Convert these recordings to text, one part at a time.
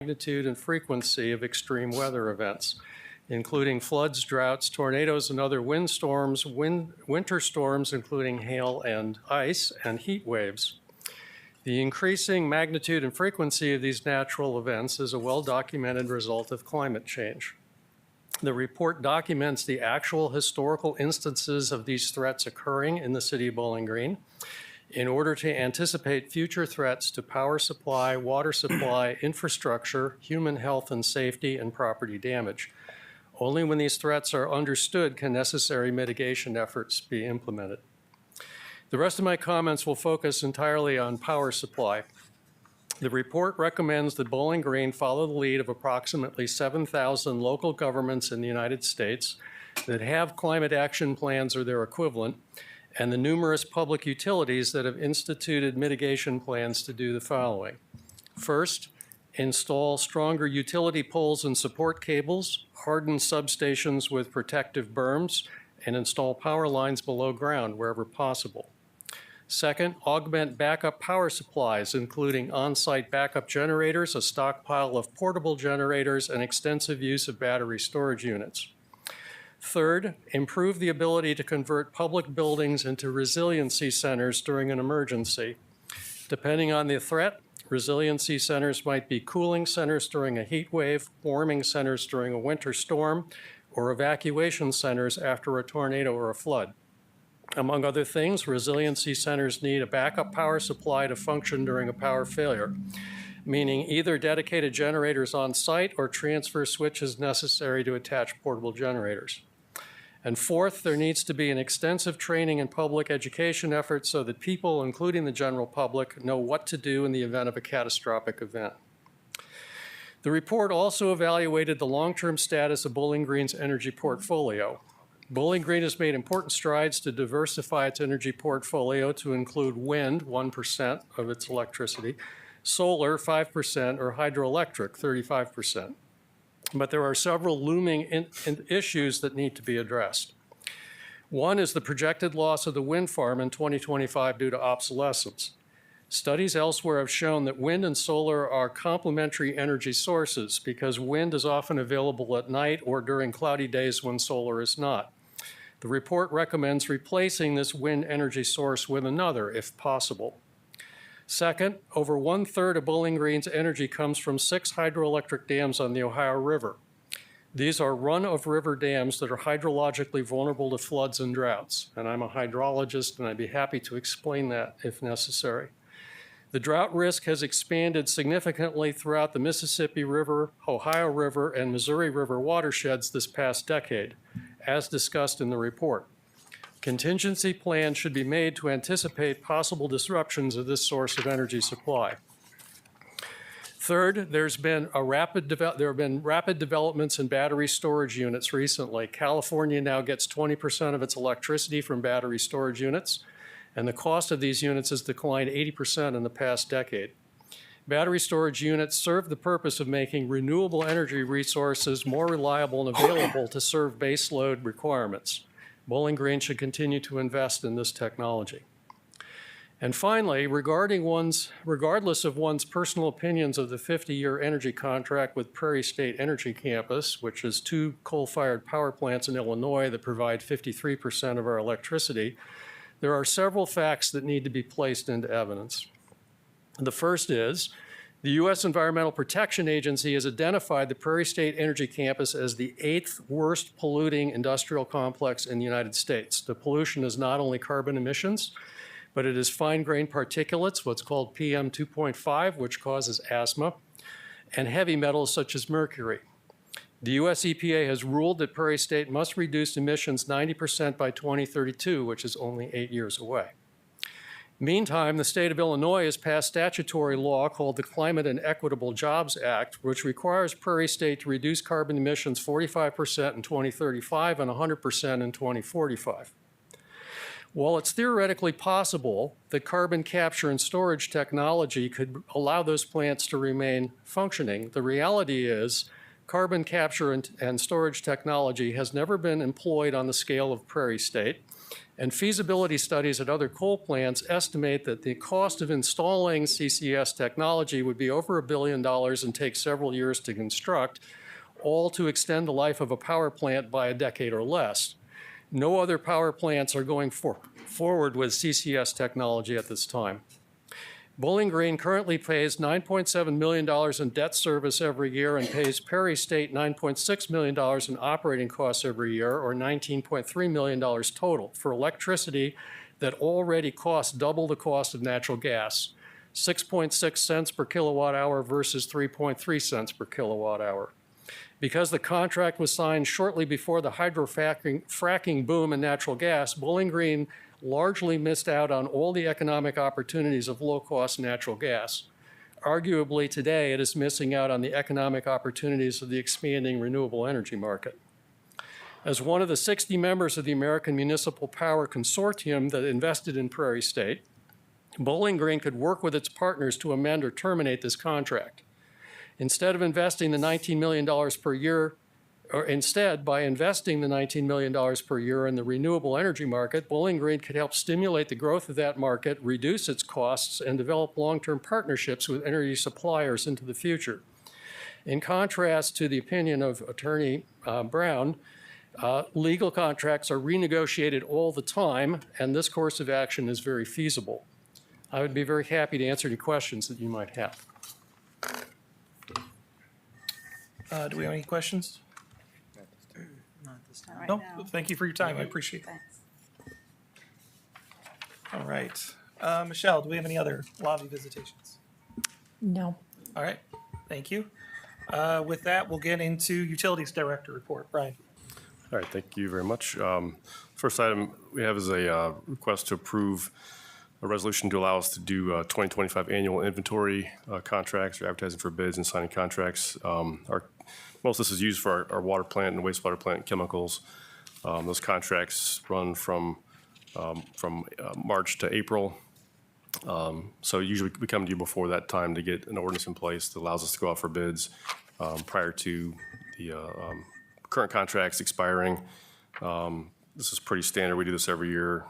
magnitude and frequency of extreme weather events, including floods, droughts, tornadoes, and other windstorms, winter storms, including hail and ice, and heat waves. The increasing magnitude and frequency of these natural events is a well-documented result of climate change. The report documents the actual historical instances of these threats occurring in the city of Bowling Green in order to anticipate future threats to power supply, water supply, infrastructure, human health and safety, and property damage. Only when these threats are understood can necessary mitigation efforts be implemented. The rest of my comments will focus entirely on power supply. The report recommends that Bowling Green follow the lead of approximately 7,000 local governments in the United States that have climate action plans or their equivalent, and the numerous public utilities that have instituted mitigation plans to do the following. First, install stronger utility poles and support cables, harden substations with protective berms, and install power lines below ground wherever possible. Second, augment backup power supplies, including on-site backup generators, a stockpile of portable generators, and extensive use of battery storage units. Third, improve the ability to convert public buildings into resiliency centers during an emergency. Depending on the threat, resiliency centers might be cooling centers during a heat wave, warming centers during a winter storm, or evacuation centers after a tornado or a flood. Among other things, resiliency centers need a backup power supply to function during a power failure, meaning either dedicated generators on site or transfer switches necessary to attach portable generators. And fourth, there needs to be an extensive training and public education effort so that people, including the general public, know what to do in the event of a catastrophic event. The report also evaluated the long-term status of Bowling Green's energy portfolio. Bowling Green has made important strides to diversify its energy portfolio to include wind, 1% of its electricity, solar, 5%, or hydroelectric, 35%. But there are several looming issues that need to be addressed. One is the projected loss of the wind farm in 2025 due to obsolescence. Studies elsewhere have shown that wind and solar are complementary energy sources because wind is often available at night or during cloudy days when solar is not. The report recommends replacing this wind energy source with another, if possible. Second, over 1/3 of Bowling Green's energy comes from 6 hydroelectric dams on the Ohio River. These are run-of-river dams that are hydrologically vulnerable to floods and droughts. And I'm a hydrologist, and I'd be happy to explain that if necessary. The drought risk has expanded significantly throughout the Mississippi River, Ohio River, and Missouri River watersheds this past decade, as discussed in the report. Contingency plans should be made to anticipate possible disruptions of this source of energy supply. Third, there have been rapid developments in battery storage units recently. California now gets 20% of its electricity from battery storage units, and the cost of these units has declined 80% in the past decade. Battery storage units serve the purpose of making renewable energy resources more reliable and available to serve baseload requirements. Bowling Green should continue to invest in this technology. And finally, regardless of one's personal opinions of the 50-year energy contract with Prairie State Energy Campus, which is 2 coal-fired power plants in Illinois that provide 53% of our electricity, there are several facts that need to be placed into evidence. The first is, the U.S. Environmental Protection Agency has identified the Prairie State Energy Campus as the 8th worst polluting industrial complex in the United States. The pollution is not only carbon emissions, but it is fine-grained particulates, what's called PM 2.5, which causes asthma, and heavy metals such as mercury. The U.S. EPA has ruled that Prairie State must reduce emissions 90% by 2032, which is only 8 years away. Meantime, the state of Illinois has passed statutory law called the Climate and Equitable Jobs Act, which requires Prairie State to reduce carbon emissions 45% in 2035 and 100% in 2045. While it's theoretically possible that carbon capture and storage technology could allow those plants to remain functioning, the reality is carbon capture and storage technology has never been employed on the scale of Prairie State, And feasibility studies at other coal plants estimate that the cost of installing CCS technology would be over $1 billion and take several years to construct, all to extend the life of a power plant by a decade or less. No other power plants are going forward with CCS technology at this time. Bowling Green currently pays $9.7 million in debt service every year and pays Perry State $9.6 million in operating costs every year, or $19.3 million total, for electricity that already costs double the cost of natural gas, 6.6 cents per kilowatt hour versus 3.3 cents per kilowatt hour. Because the contract was signed shortly before the hydrofracking boom in natural gas, Bowling Green largely missed out on all the economic opportunities of low-cost natural gas. Arguably, today, it is missing out on the economic opportunities of the expanding renewable energy market. As one of the 60 members of the American Municipal Power Consortium that invested in Prairie State, Bowling Green could work with its partners to amend or terminate this contract. Instead, by investing the $19 million per year in the renewable energy market, Bowling Green could help stimulate the growth of that market, reduce its costs, and develop long-term partnerships with energy suppliers into the future. In contrast to the opinion of Attorney Brown, legal contracts are renegotiated all the time, and this course of action is very feasible. I would be very happy to answer any questions that you might have. Do we have any questions? Right No, now. thank you for your time. I appreciate it. Thanks. All right. Michelle, do we have any other lobby visitations? No. All right, thank you. With that, we'll get into Utilities Director report. Brian. All right, thank you very much. First item we have is a request to approve a resolution to allow us to do 2025 annual inventory contracts or advertising for bids and signing contracts. Most of this is used for our water plant and wastewater plant chemicals. Those contracts run from March to April. So usually we come to you before that time to get an ordinance in place that allows us to go out for bids prior to the current contracts expiring. This is pretty standard. We do this every year.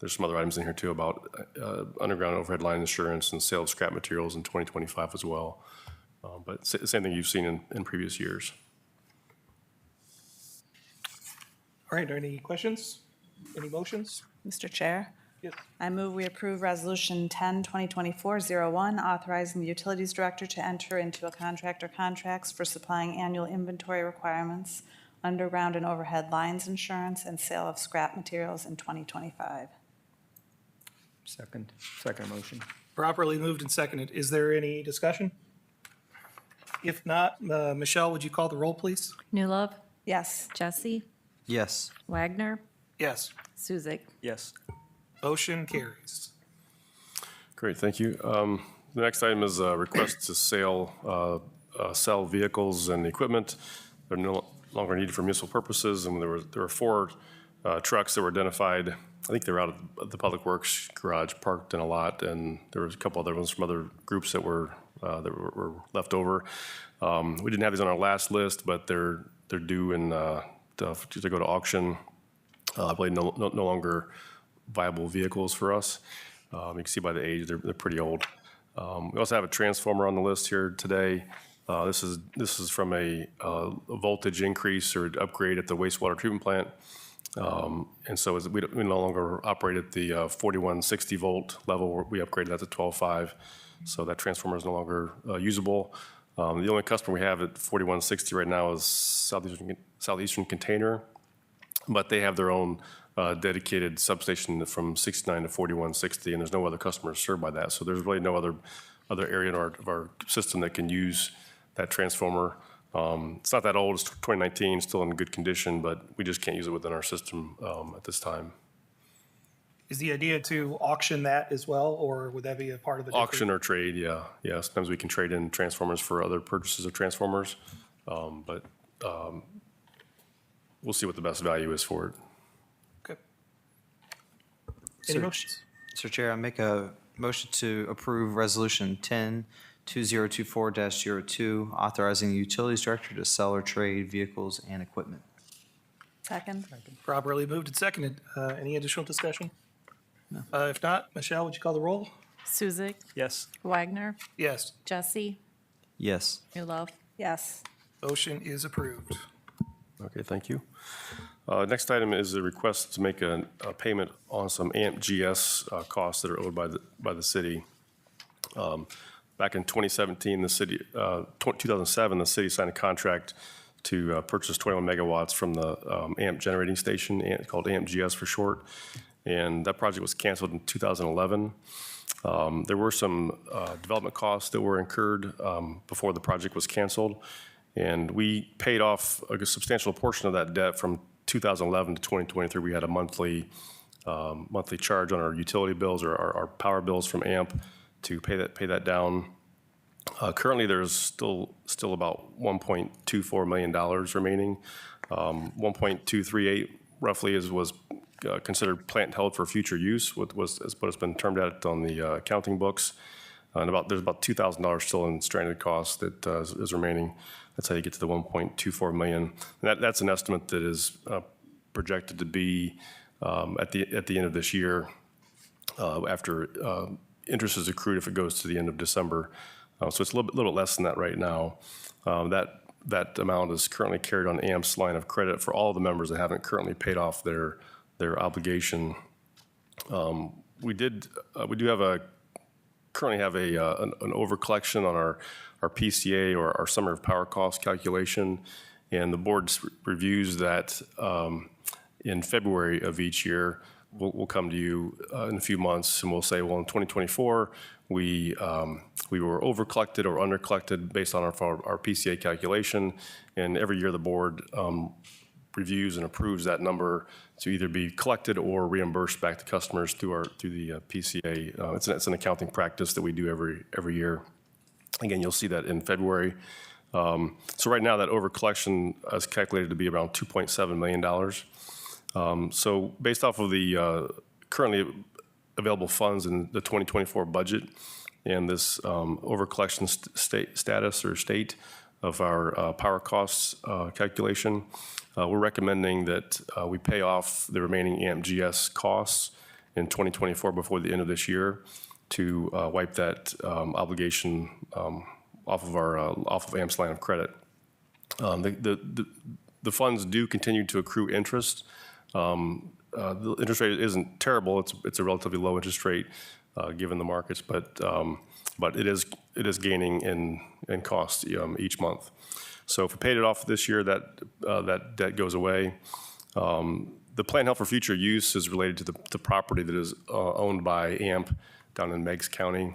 There's some other items in here too about underground overhead line insurance and sale of scrap materials in 2025 as well. But same thing you've seen in previous years. All right, are any questions? Any motions? Mr. Chair, Yes. I move we approve Resolution 10-2024-01, authorizing the Utilities Director to enter into a contract or contracts for supplying annual inventory requirements, underground and overhead lines insurance, and sale of scrap materials in 2025. Second motion. Properly moved and seconded. Is there any discussion? If not, Michelle, would you call the roll, please? Newlove, Yes. Jesse, Yes. Wagner, Yes. Suzik. Yes. Motion carries. Great, thank you. The next item is a request to sell vehicles and equipment. They're no longer needed for municipal purposes, and there were 4 trucks that were identified. I think they were out of the Public Works garage parked in a lot, and there was a couple other ones from other groups that were left over. We didn't have these on our last list, but they're due to go to auction. I believe no longer viable vehicles for us. You can see by the age, they're pretty old. We also have a transformer on the list here today. This is from a voltage increase or upgrade at the wastewater treatment plant. And so we no longer operate at the 4160 volt level. We upgraded that to 12.5. So that transformer is no longer usable. The only customer we have at 4160 right now is Southeastern Container, but they have their own dedicated substation from 69 to 4160, and there's no other customers served by that. So there's really no other area in of our system that can use that transformer. It's not that old. It's 2019, still in good condition, but we just can't use it within our system at this time. Is the idea to auction that as well, or would that be a part of the? Auction or trade, yeah. Sometimes we can trade in transformers for other purchases of transformers, but we'll see what the best value is for it. Okay. Any Sir. motions? Mr. Chair, I make a motion to approve Resolution 10-2024-02, authorizing the Utilities Director to sell or trade vehicles and equipment. Second. Properly moved and seconded. Any additional discussion? If not, Michelle, would you call the roll? Suzik, Yes. Wagner, Yes, Jesse, Yes. Newlove. Yes. motion is approved. Okay, thank you. Next item is a request to make a payment on some AMP-GS costs that are owed by the city. Back in 2017, 2007, the city signed a contract to purchase 21 megawatts from the AMP generating station, called AMP-GS for short, and that project was canceled in 2011. There were some development costs that were incurred before the project was canceled, and we paid off a substantial portion of that debt from 2011 to 2023. We had a monthly charge on our utility bills or our power bills from AMP to pay that down. Currently, there's still about $1.24 million remaining. 1.238 roughly was considered plant held for future use, what it's been termed at on the accounting books. And there's about $2,000 still in stranded costs that is remaining. That's how you get to the 1.24 million. And that's an estimate that is projected to be at the end of this year, after interest is accrued if it goes to the end of December. So it's a little less than that right now. That amount is currently carried on AMP's line of credit for all the members that haven't currently paid off their obligation. We currently have an overcollection on our PCA, or our summer of power cost calculation, and the board reviews that in February of each year. We'll come to you in a few months and we'll say, well, in 2024, we were over-collected or under-collected based on our PCA calculation. And every year the board reviews and approves that number to either be collected or reimbursed back to customers through the PCA. It's an accounting practice that we do every year. Again, you'll see that in February. So right now that over-collection is calculated to be around $2.7 million. So based off of the currently available funds in the 2024 budget and this over-collection status or state of our power costs calculation, we're recommending that we pay off the remaining AMP-GS costs in 2024 before the end of this year to wipe that obligation off of AMP's line of credit. The funds do continue to accrue interest. The interest rate isn't terrible. It's a relatively low interest rate given the markets, but it is gaining in cost each month. So if we paid it off this year, that debt goes away. The plan held for future use is related to the property that is owned by AMP down in Meigs County.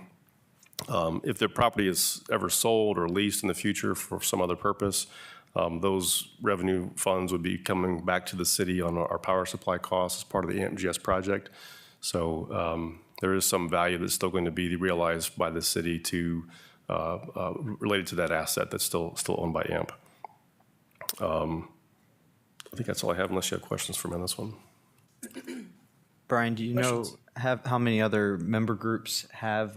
If the property is ever sold or leased in the future for some other purpose, those revenue funds would be coming back to the city on our power supply costs as part of the AMP-GS project. So there is some value that's still going to be realized by the city related to that asset that's still owned by AMP. I think that's all I have, unless you have questions for me on this one. Brian, do you know Questions? how many other member groups have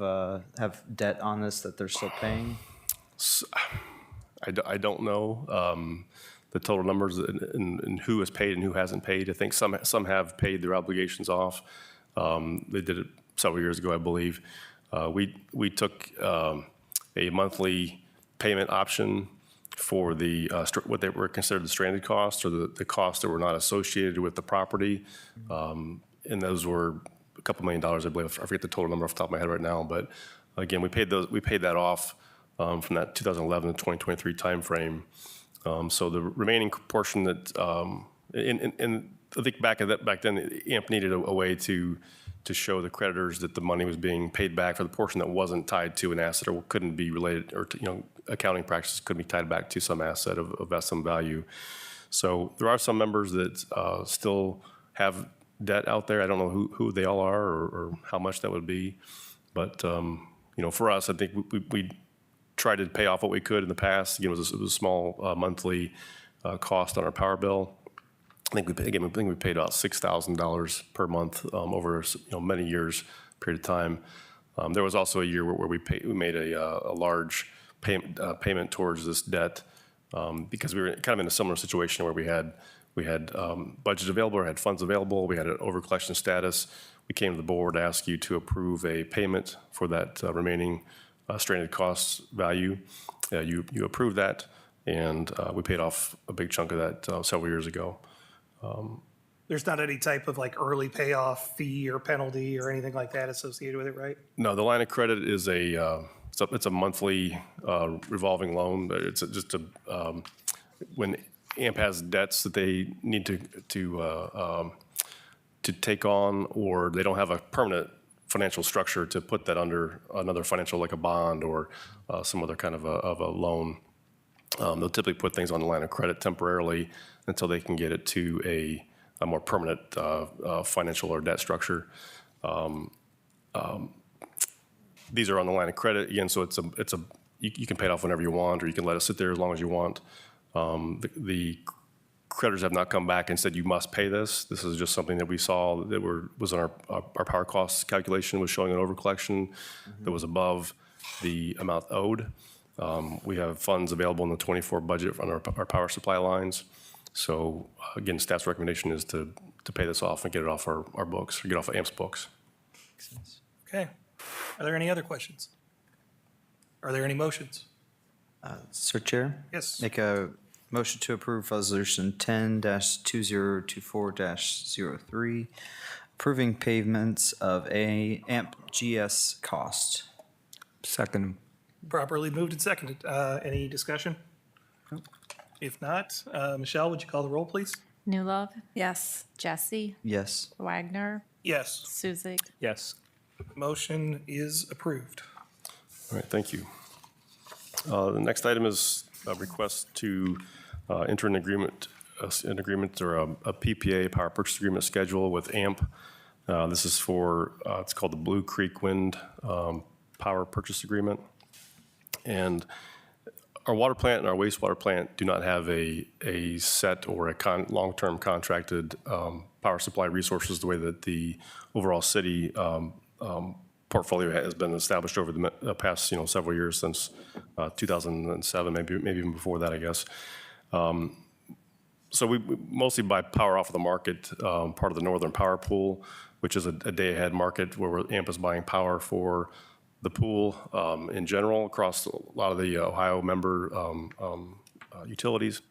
debt on this that they're still paying? I don't know the total numbers and who has paid and who hasn't paid. I think some have paid their obligations off. They did it several years ago, I believe. We took a monthly payment option for what they were considered the stranded costs, or the costs that were not associated with the property. And those were a couple $1 million, I believe. I forget the total number off the top of my head right now. But again, we paid that off from that 2011 to 2023 timeframe. So the remaining portion that, and I think back then, AMP needed a way to show the creditors that the money was being paid back for the portion that wasn't tied to an asset or couldn't be related, or accounting practices couldn't be tied back to some asset of some value. So there are some members that still have debt out there. I don't know who they all are or how much that would be. But, for us, I think we tried to pay off what we could in the past. It was a small monthly cost on our power bill. I think we paid out $6,000 per month over many years period of time. There was also a year where we made a large payment towards this debt because we were kind of in a similar situation where we we had budget available or had funds available. We had an overcollection status. We came to the board to ask you to approve a payment for that remaining stranded costs value. You approved that, and we paid off a big chunk of that several years ago. There's not any type of like early payoff fee or penalty or anything like that associated with it, right? No, the line of credit is it's a monthly revolving loan. It's just when AMP has debts that they need to take on, or they don't have a permanent financial structure to put that under another financial, like a bond or some other kind of a loan. They'll typically put things on the line of credit temporarily until they can get it to a more permanent financial or debt structure. These are on the line of credit again, so you can pay it off whenever you want, or you can let it sit there as long as you want. The creditors have not come back and said you must pay this. This is just something that we saw that was on our power costs calculation, was showing an overcollection that was above the amount owed. We have funds available in the '24 budget on our power supply lines. So again, staff's recommendation is to pay this off and get it off our books, or get off of AMP's books. Okay. Are there any other questions? Are there any motions? Sir Chair? Yes. Make a motion to approve Resolution 10-2024-03, approving payments of AMP GS cost. Second. Properly moved and seconded. Any discussion? If not, Michelle, would you call the roll, please? Newlove, Yes. Jesse, Yes. Wagner, Yes. Suzik, Yes. Motion is approved. All right, thank you. The next item is a request to enter an agreement or a PPA, power purchase agreement schedule with AMP. This is for, it's called the Blue Creek Wind Power Purchase Agreement. And our water plant and our wastewater plant do not have a set or a long-term contracted power supply resources the way that the overall city portfolio has been established over the past several years, since 2007, maybe even before that, I guess. So we mostly buy power off of the market, part of the Northern Power Pool, which is a day-ahead market where AMP is buying power for the pool in general across a lot of the Ohio member utilities.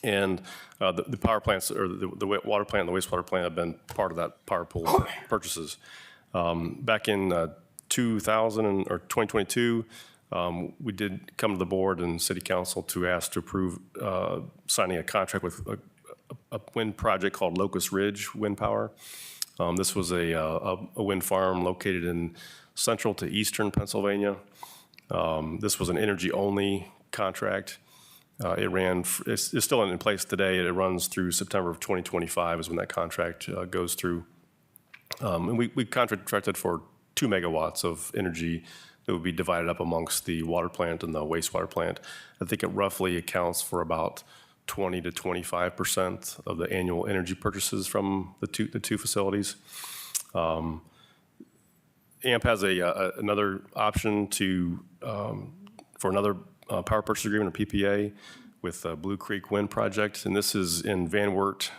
And the power plants, or the water plant and the wastewater plant, have been part of that power pool purchases. Back in 2022, we did come to the board and city council to ask to approve signing a contract with a wind project called Locust Ridge Wind Power. This was a wind farm located in central to eastern Pennsylvania. This was an energy-only contract. It's still in place today. It runs through September of 2025 is when that contract goes through. And we contracted for 2 megawatts of energy that would be divided up amongst the water plant and the wastewater plant. I think it roughly accounts for about 20 to 25% of the annual energy purchases from the two facilities. AMP has another option for another power purchase agreement, or PPA, with Blue Creek Wind Project, and this is in Van Wert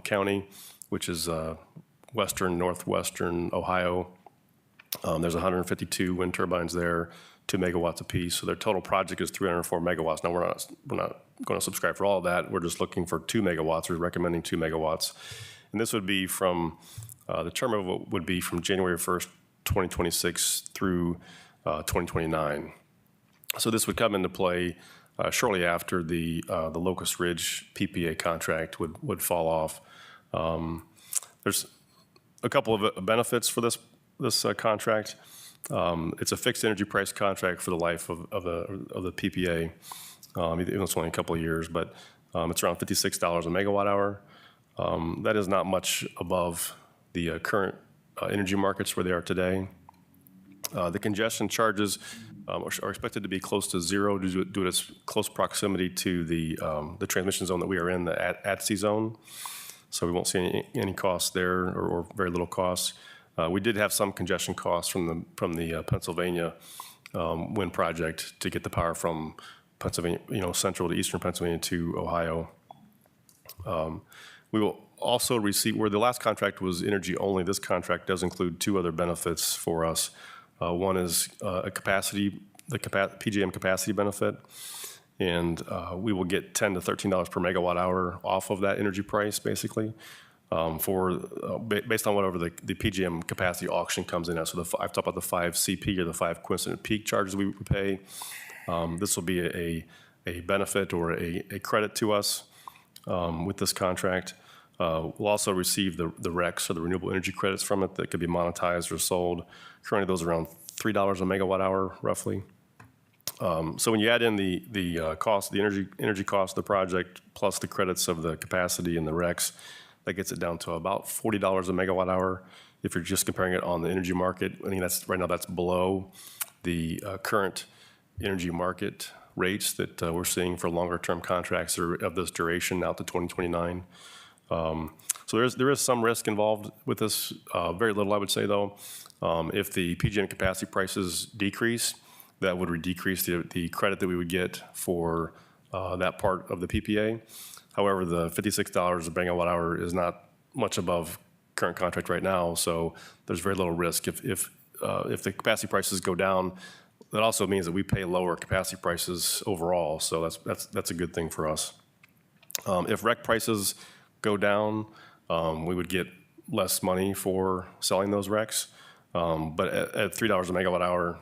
County, which is northwestern Ohio. There's 152 wind turbines there, 2 megawatts apiece. So their total project is 304 megawatts. Now we're not going to subscribe for all of that. We're just looking for 2 megawatts. We're recommending 2 megawatts, and this would be from the term of it would be from January 1st, 2026 through 2029. So this would come into play shortly after the Locust Ridge PPA contract would fall off. There's a couple of benefits for this contract. It's a fixed energy price contract for the life of the PPA. Even though it's only a couple of years, but it's around $56 a megawatt hour. That is not much above the current energy markets where they are today. The congestion charges are expected to be close to zero due to its close proximity to the transmission zone that we are in, the ATSI zone. So we won't see any costs there, or very little costs. We did have some congestion costs from the Pennsylvania wind project to get the power from Pennsylvania, central to eastern Pennsylvania to Ohio. We will also receive, where the last contract was energy only, this contract does include two other benefits for us. One is a capacity, PJM capacity benefit, and we will get $10 to $13 per megawatt hour off of that energy price, basically, based on whatever the PJM capacity auction comes in at. So I've talked about the 5 CP or the 5 coincident peak charges we pay. This will be a benefit or a credit to us with this contract. We'll also receive the RECs, or the renewable energy credits from it, that could be monetized or sold. Currently, those are around $3 a megawatt hour, roughly. So when you add in the cost, the energy cost of the project, plus the credits of the capacity and the RECs, that gets it down to about $40 a megawatt hour. If you're just comparing it on the energy market, I mean, right now that's below the current energy market rates that we're seeing for longer-term contracts of this duration out to 2029. So there is some risk involved with this, very little, I would say, though. If the PJM capacity prices decrease, that would decrease the credit that we would get for that part of the PPA. However, the $56 a megawatt hour is not much above current contract right now, so there's very little risk. If the capacity prices go down, that also means that we pay lower capacity prices overall, so that's a good thing for us. If REC prices go down, we would get less money for selling those RECs, but at $3 a megawatt hour,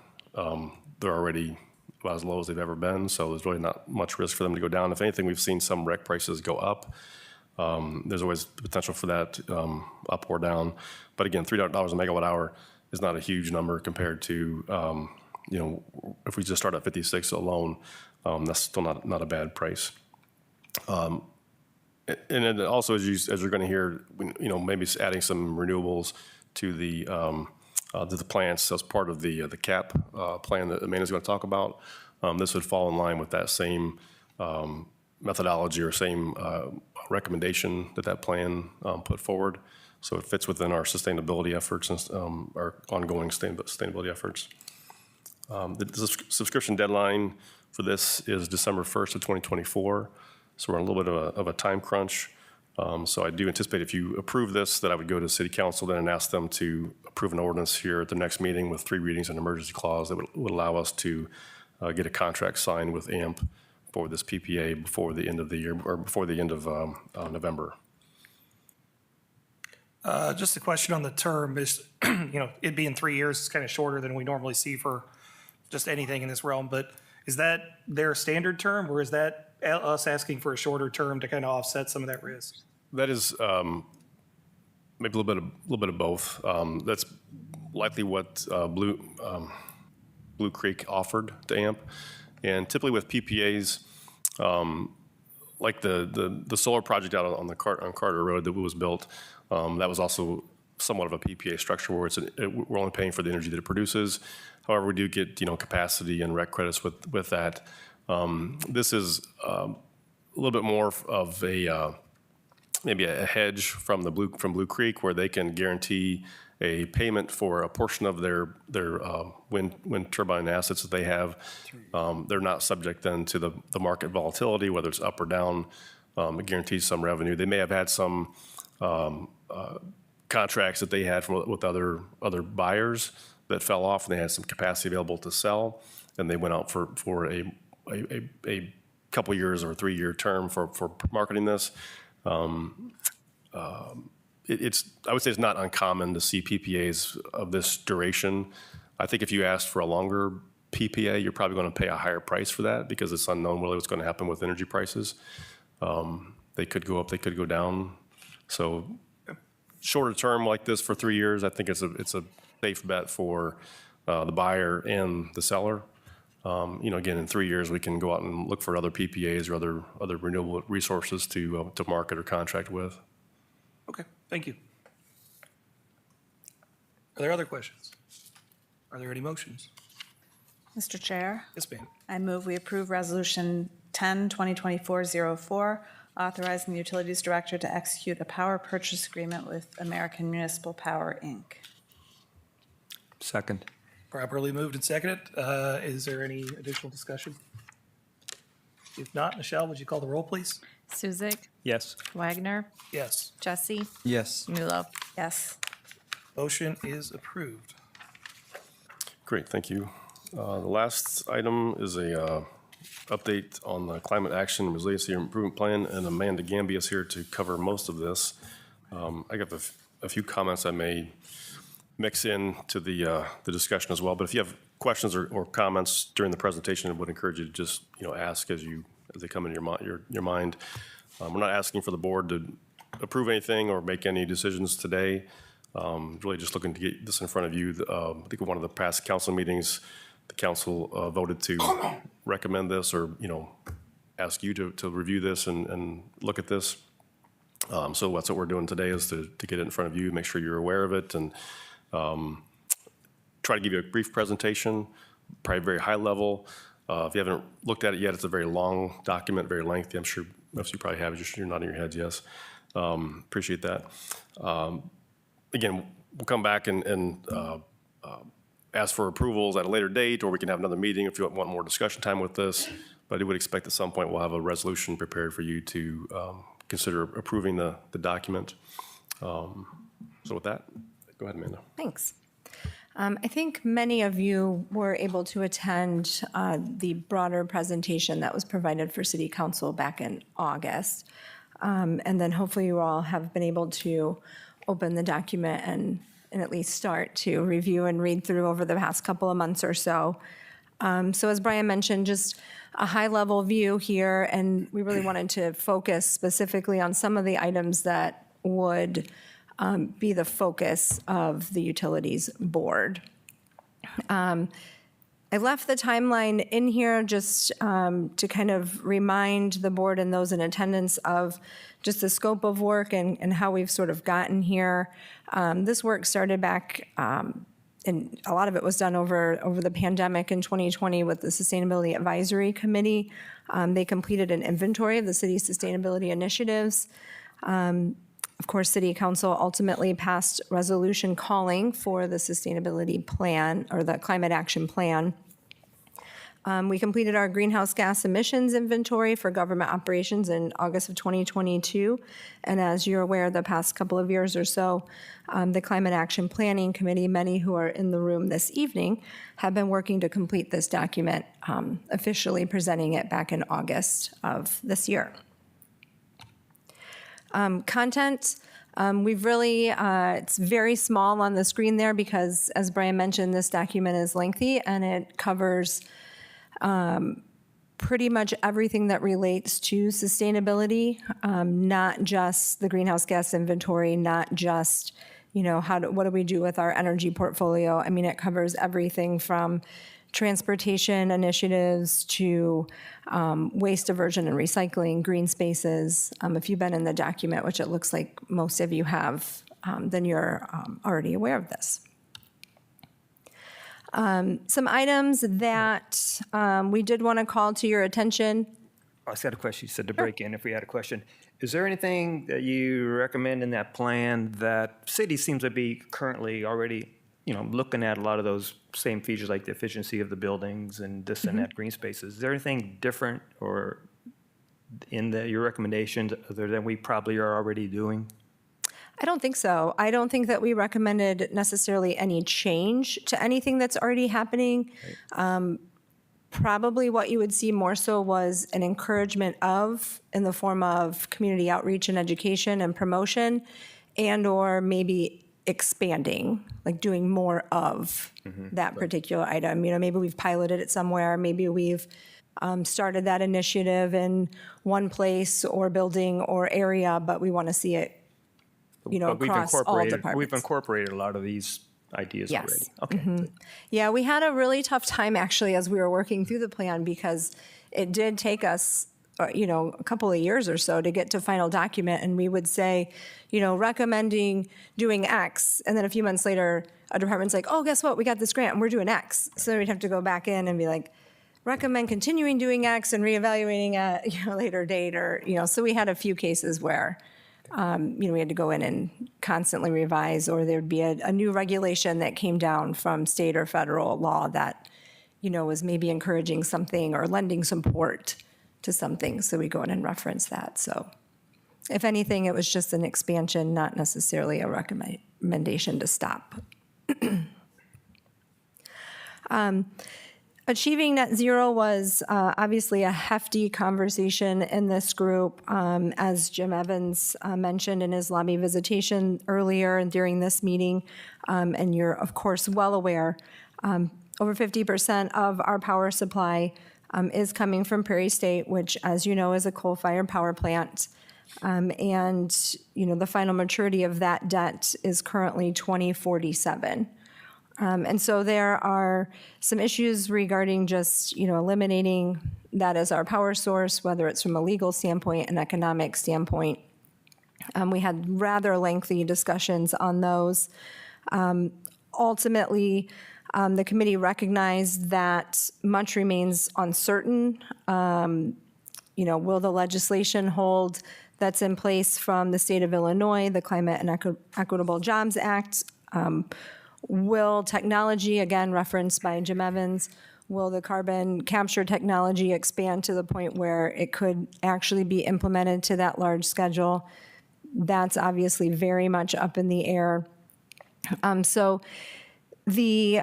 they're already about as low as they've ever been, so there's really not much risk for them to go down. If anything, we've seen some REC prices go up. There's always potential for that, up or down. But again, $3 a megawatt hour is not a huge number compared to, if we just start at 56 alone, that's still not a bad price. And then also, as you're going to hear, maybe adding some renewables to the plants as part of the CAP plan that Amanda's going to talk about. This would fall in line with that same methodology or same recommendation that plan put forward. So it fits within our sustainability efforts and our ongoing sustainability efforts. The subscription deadline for this is December 1st of 2024. So we're in a little bit of a time crunch. So I do anticipate if you approve this, that I would go to City Council then and ask them to approve an ordinance here at the next meeting with 3 readings and an emergency clause that would allow us to get a contract signed with AMP for this PPA before the end of the year, or before the end of November. Just a question on the term is, it being 3 years is kind of shorter than we normally see for just anything in this realm, but is that their standard term, or is that us asking for a shorter term to kind of offset some of that risk? That is maybe a little bit of both. That's likely what Blue Creek offered to AMP, and typically with PPAs, like the solar project out on Carter Road that was built, that was also somewhat of a PPA structure where we're only paying for the energy that it produces. However, we do get capacity and REC credits with that. This is a little bit more of maybe a hedge from Blue Creek, where they can guarantee a payment for a portion of their wind turbine assets that they have. They're not subject then to the market volatility, whether it's up or down. It guarantees some revenue. They may have had some contracts that they had with other buyers that fell off, and they had some capacity available to sell, and they went out for a couple years or a 3-year term for marketing this. I would say it's not uncommon to see PPAs of this duration. I think if you asked for a longer PPA, you're probably going to pay a higher price for that because it's unknown really what's going to happen with energy prices. They could go up, they could go down. So shorter term like this for 3 years, I think it's a safe bet for the buyer and the seller. Again, in 3 years, we can go out and look for other PPAs or other renewable resources to market or contract with. Okay, thank you. Are there other questions? Are there any motions? Mr. Chair, Yes, ma'am. I move we approve Resolution 10-2024-04, authorizing the Utilities Director to execute a power purchase agreement with American Municipal Power, Inc. Second. Properly moved and seconded. Is there any additional discussion? If not, Michelle, would you call the roll, please? Suzik, Yes. Wagner, Yes. Jesse, Yes. Mueller. Yes. Motion is approved. Great, thank you. The last item is a update on the Climate Action Resiliency Improvement Plan, and Amanda Gamby is here to cover most of this. I got a few comments I may mix in to the discussion as well, but if you have questions or comments during the presentation, I would encourage you to just, ask as they come into your mind. We're not asking for the board to approve anything or make any decisions today. Really just looking to get this in front of you. I think at one of the past council meetings, the council voted to recommend this or, ask you to review this and look at this. So that's what we're doing today is to get it in front of you, make sure you're aware of it, and try to give you a brief presentation, probably very high level. If you haven't looked at it yet, it's a very long document, very lengthy. I'm sure most of you probably have, just you're nodding your heads, yes. Appreciate that. Again, we'll come back and ask for approvals at a later date, or we can have another meeting if you want more discussion time with this. But I would expect at some point we'll have a resolution prepared for you to consider approving the document. So with that, go ahead, Amanda. Thanks. I think many of you were able to attend the broader presentation that was provided for City Council back in August. And then hopefully you all have been able to open the document and at least start to review and read through over the past couple of months or so. So as Brian mentioned, just a high-level view here, and we really wanted to focus specifically on some of the items that would be the focus of the Utilities Board. I left the timeline in here just to kind of remind the board and those in attendance of just the scope of work and how we've sort of gotten here. This work started back, and a lot of it was done over the pandemic in 2020 with the Sustainability Advisory Committee. They completed an inventory of the city's sustainability initiatives. Of course, City Council ultimately passed resolution calling for the sustainability plan or the climate action plan. We completed our greenhouse gas emissions inventory for government operations in August of 2022. And as you're aware, the past couple of years or so, the Climate Action Planning Committee, many who are in the room this evening, have been working to complete this document, officially presenting it back in August of this year. Content, we've really, it's very small on the screen there because, as Brian mentioned, this document is lengthy and it covers pretty much everything that relates to sustainability, not just the greenhouse gas inventory, not just, what do we do with our energy portfolio? I mean, it covers everything from transportation initiatives to waste diversion and recycling, green spaces. If you've been in the document, which it looks like most of you have, then you're already aware of this. Some items that we did want to call to your attention. I just got a question. You said to break in if we had a question. Is there anything that you recommend in that plan that city seems to be currently already, looking at a lot of those same features like the efficiency of the buildings and this and that green spaces? Is there anything different or in your recommendations other than we probably are already doing? I don't think so. I don't think that we recommended necessarily any change to anything that's already happening. Probably what you would see more so was an encouragement of, in the form of community outreach and education and promotion, and or maybe expanding, like doing more of that particular item. Maybe we've piloted it somewhere. Maybe we've started that initiative in one place or building or area, but we want to see it, But across all departments. We've incorporated a lot of these ideas Yes. already. Okay. Yeah, we had a really tough time actually as we were working through the plan because it did take us, a couple of years or so to get to final document. And we would say, recommending doing X. And then a few months later, a department's like, oh, guess what? We got this grant and we're doing X. So then we'd have to go back in and be like, recommend continuing doing X and reevaluating at a later date or, so we had a few cases where we had to go in and constantly revise, or there'd be a new regulation that came down from state or federal law that, was maybe encouraging something or lending support to something, so we go in and reference that. So if anything, it was just an expansion, not necessarily a recommendation to stop. Achieving net zero was obviously a hefty conversation in this group. As Jim Evans mentioned in his lobby visitation earlier and during this meeting, and you're of course well aware, over 50% of our power supply is coming from Prairie State, which, as you know, is a coal-fired power plant. And, the final maturity of that debt is currently 2047. And so there are some issues regarding just, eliminating that as our power source, whether it's from a legal standpoint, an economic standpoint. We had rather lengthy discussions on those. Ultimately, the committee recognized that much remains uncertain. Will the legislation hold that's in place from the state of Illinois, the Climate and Equitable Jobs Act? Will technology, again referenced by Jim Evans, will the carbon capture technology expand to the point where it could actually be implemented to that large schedule? That's obviously very much up in the air. So the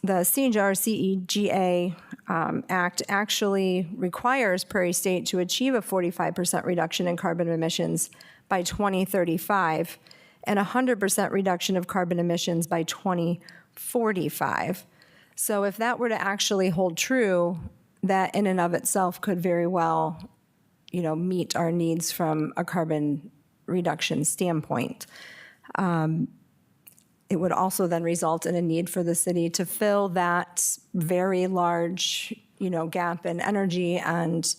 CEGA Act actually requires Prairie State to achieve a 45% reduction in carbon emissions by 2035 and 100% reduction of carbon emissions by 2045. So if that were to actually hold true, that in and of itself could very well, meet our needs from a carbon reduction standpoint. It would also then result in a need for the city to fill that very large, gap in energy and,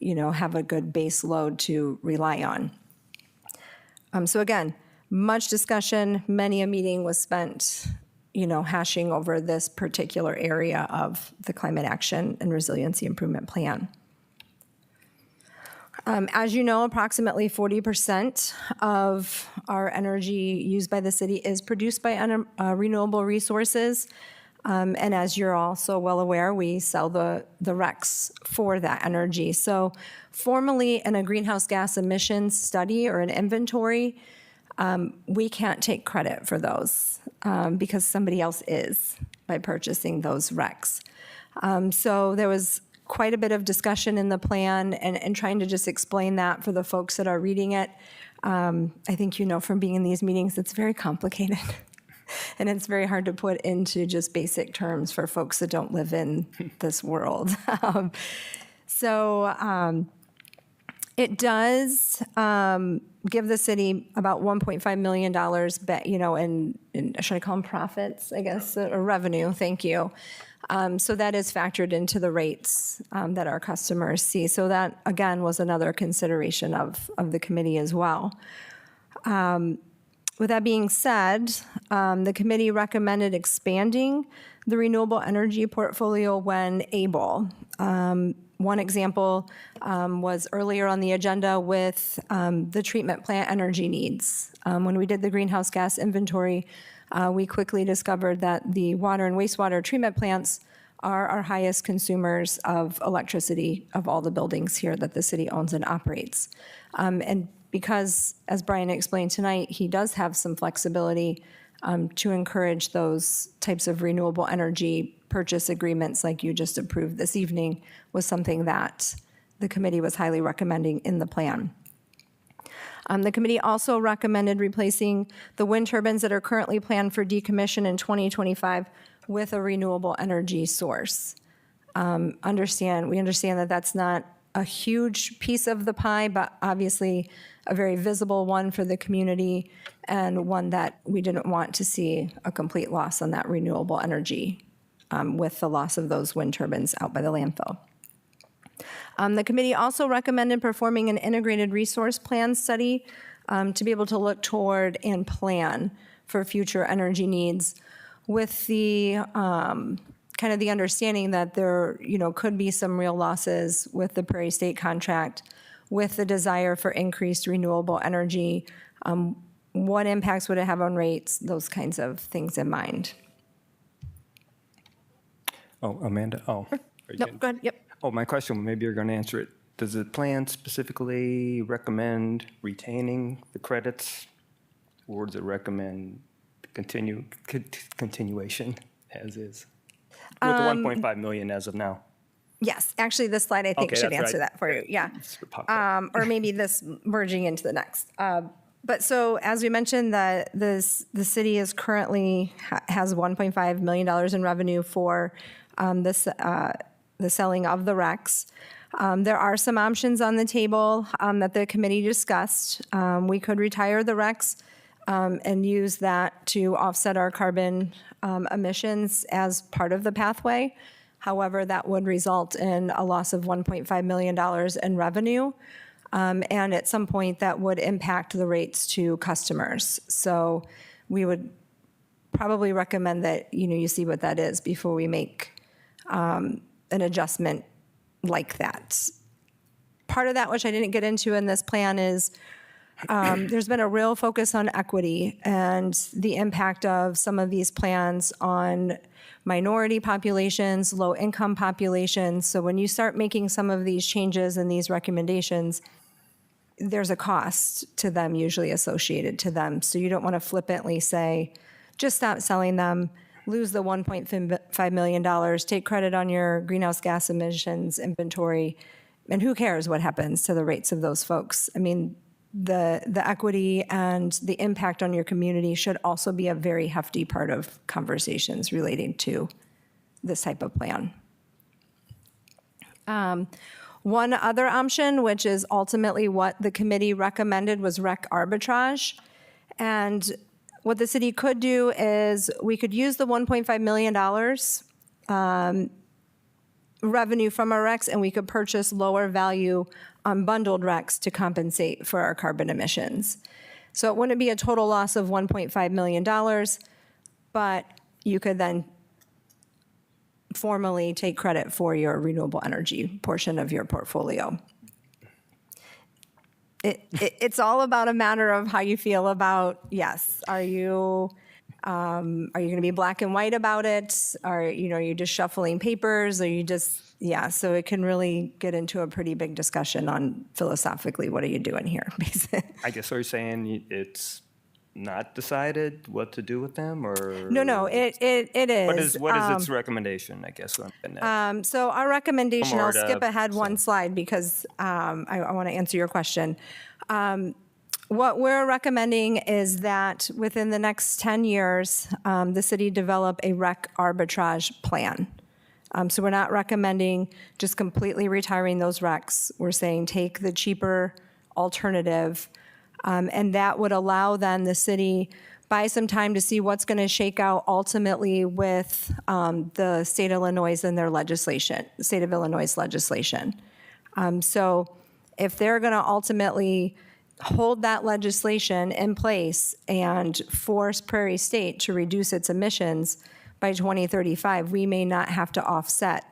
have a good base load to rely on. So again, much discussion, many a meeting was spent, hashing over this particular area of the Climate Action and Resiliency Improvement Plan. As you know, approximately 40% of our energy used by the city is produced by renewable resources. And as you're also well aware, we sell the RECs for that energy. So formally in a greenhouse gas emissions study or an inventory, we can't take credit for those because somebody else is by purchasing those RECs. So there was quite a bit of discussion in the plan and trying to just explain that for the folks that are reading it. I think from being in these meetings, it's very complicated. And it's very hard to put into just basic terms for folks that don't live in this world. It does give the city about $1.5 million, in should I call them profits, I guess, or revenue, thank you. So that is factored into the rates that our customers see. So that, again, was another consideration of the committee as well. With that being said, the committee recommended expanding the renewable energy portfolio when able. One example was earlier on the agenda with the treatment plant energy needs. When we did the greenhouse gas inventory, we quickly discovered that the water and wastewater treatment plants are our highest consumers of electricity of all the buildings here that the city owns and operates. And because, as Brian explained tonight, he does have some flexibility to encourage those types of renewable energy purchase agreements like you just approved this evening, was something that the committee was highly recommending in the plan. The committee also recommended replacing the wind turbines that are currently planned for decommission in 2025 with a renewable energy source. We understand that that's not a huge piece of the pie, but obviously a very visible one for the community and one that we didn't want to see a complete loss on that renewable energy with the loss of those wind turbines out by the landfill. The committee also recommended performing an integrated resource plan study to be able to look toward and plan for future energy needs with the kind of the understanding that there, could be some real losses with the Prairie State contract, with the desire for increased renewable energy. What impacts would it have on rates? Those kinds of things in mind. Oh, Amanda, Nope, go ahead, yep. Oh, my question, maybe you're going to answer it. Does the plan specifically recommend retaining the credits, or does it recommend continuation as is? With the 1.5 million as of now? Yes, actually, this slide, I think, Okay, should that's answer right. that for you, yeah. Popped up. Or maybe this merging into the next. But so, as we mentioned, the city is currently has $1.5 million in revenue for the selling of the RECs. There are some options on the table that the committee discussed. We could retire the RECs and use that to offset our carbon emissions as part of the pathway. However, that would result in a loss of $1.5 million in revenue. And at some point, that would impact the rates to customers. So we would probably recommend that, you see what that is before we make an adjustment like that. Part of that, which I didn't get into in this plan, is there's been a real focus on equity and the impact of some of these plans on minority populations, low-income populations. So when you start making some of these changes and these recommendations, there's a cost to them usually associated to them. So you don't want to flippantly say, just stop selling them, lose the $1.5 million, take credit on your greenhouse gas emissions inventory, and who cares what happens to the rates of those folks? I mean, the equity and the impact on your community should also be a very hefty part of conversations relating to this type of plan. One other option, which is ultimately what the committee recommended, was REC arbitrage. And what the city could do is we could use the $1.5 million revenue from our RECs, and we could purchase lower value unbundled RECs to compensate for our carbon emissions. So it wouldn't be a total loss of $1.5 million, but you could then formally take credit for your renewable energy portion of your portfolio. It's all about a matter of how you feel about, yes, are you going to be black and white about it? Are you just shuffling papers? Are you just, so it can really get into a pretty big discussion on philosophically, what are you doing here, basically. I guess, are you saying it's not decided what to do with them, or? No, it is. What is its recommendation, I guess? What I'm getting at? So our recommendation, More I'll to- skip ahead one slide because I want to answer your question. What we're recommending is that within the next 10 years, the city develop a REC arbitrage plan. So we're not recommending just completely retiring those RECs. We're saying take the cheaper alternative, and that would allow then the city buy some time to see what's going to shake out ultimately with the state of Illinois and their legislation, state of Illinois legislation. So if they're going to ultimately hold that legislation in place and force Prairie State to reduce its emissions by 2035, we may not have to offset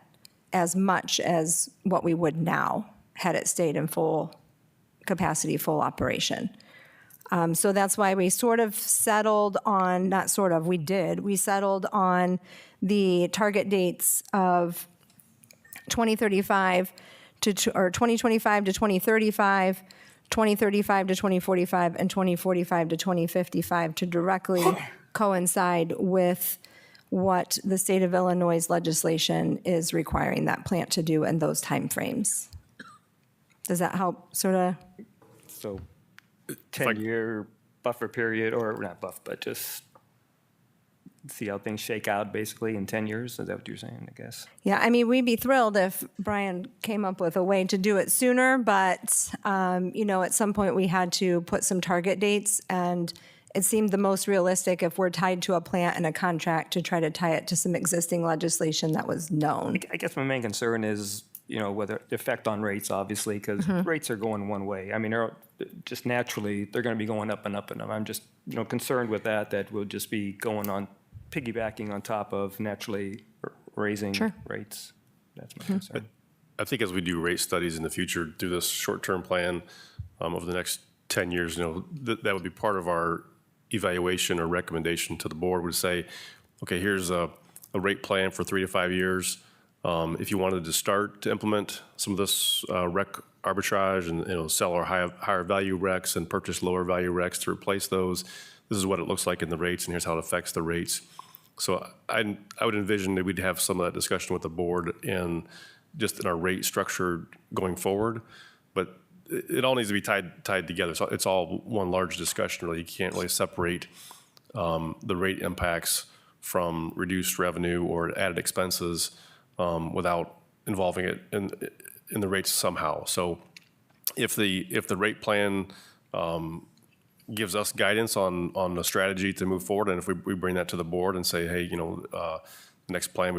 as much as what we would now had it stayed in full capacity, full operation. So that's why we sort of settled on, not sort of, we settled on the target dates of 2035 or 2025 to 2035, 2035 to 2045, and 2045 to 2055 to directly coincide with what the state of Illinois legislation is requiring that plant to do in those timeframes. Does that help sort of? So 10-year buffer period, or not buff, but just see how things shake out basically in 10 years? Is that what you're saying, I guess? Yeah, I mean, we'd be thrilled if Brian came up with a way to do it sooner, but, at some point we had to put some target dates, and it seemed the most realistic if we're tied to a plant and a contract to try to tie it to some existing legislation that was known. I guess my main concern is, whether the effect on rates, obviously, because rates are going one way. I mean, they're just naturally, they're going to be going up and up and up. I'm just, concerned with that we'll just be going on, piggybacking on top of naturally raising rates. That's my concern. I think as we do rate studies in the future, do this short-term plan over the next 10 years, that would be part of our evaluation or recommendation to the board would say, okay, here's a rate plan for 3 to 5 years. If you wanted to start to implement some of this rec arbitrage and, sell our higher value recs and purchase lower value recs to replace those, this is what it looks like in the rates, and here's how it affects the rates. So I would envision that we'd have some of that discussion with the board and just in our rate structure going forward. But it all needs to be tied together. So it's all one large discussion, really. You can't really separate the rate impacts from reduced revenue or added expenses without involving it in the rates somehow. So if the rate plan gives us guidance on the strategy to move forward, and if we bring that to the board and say, hey, the next plan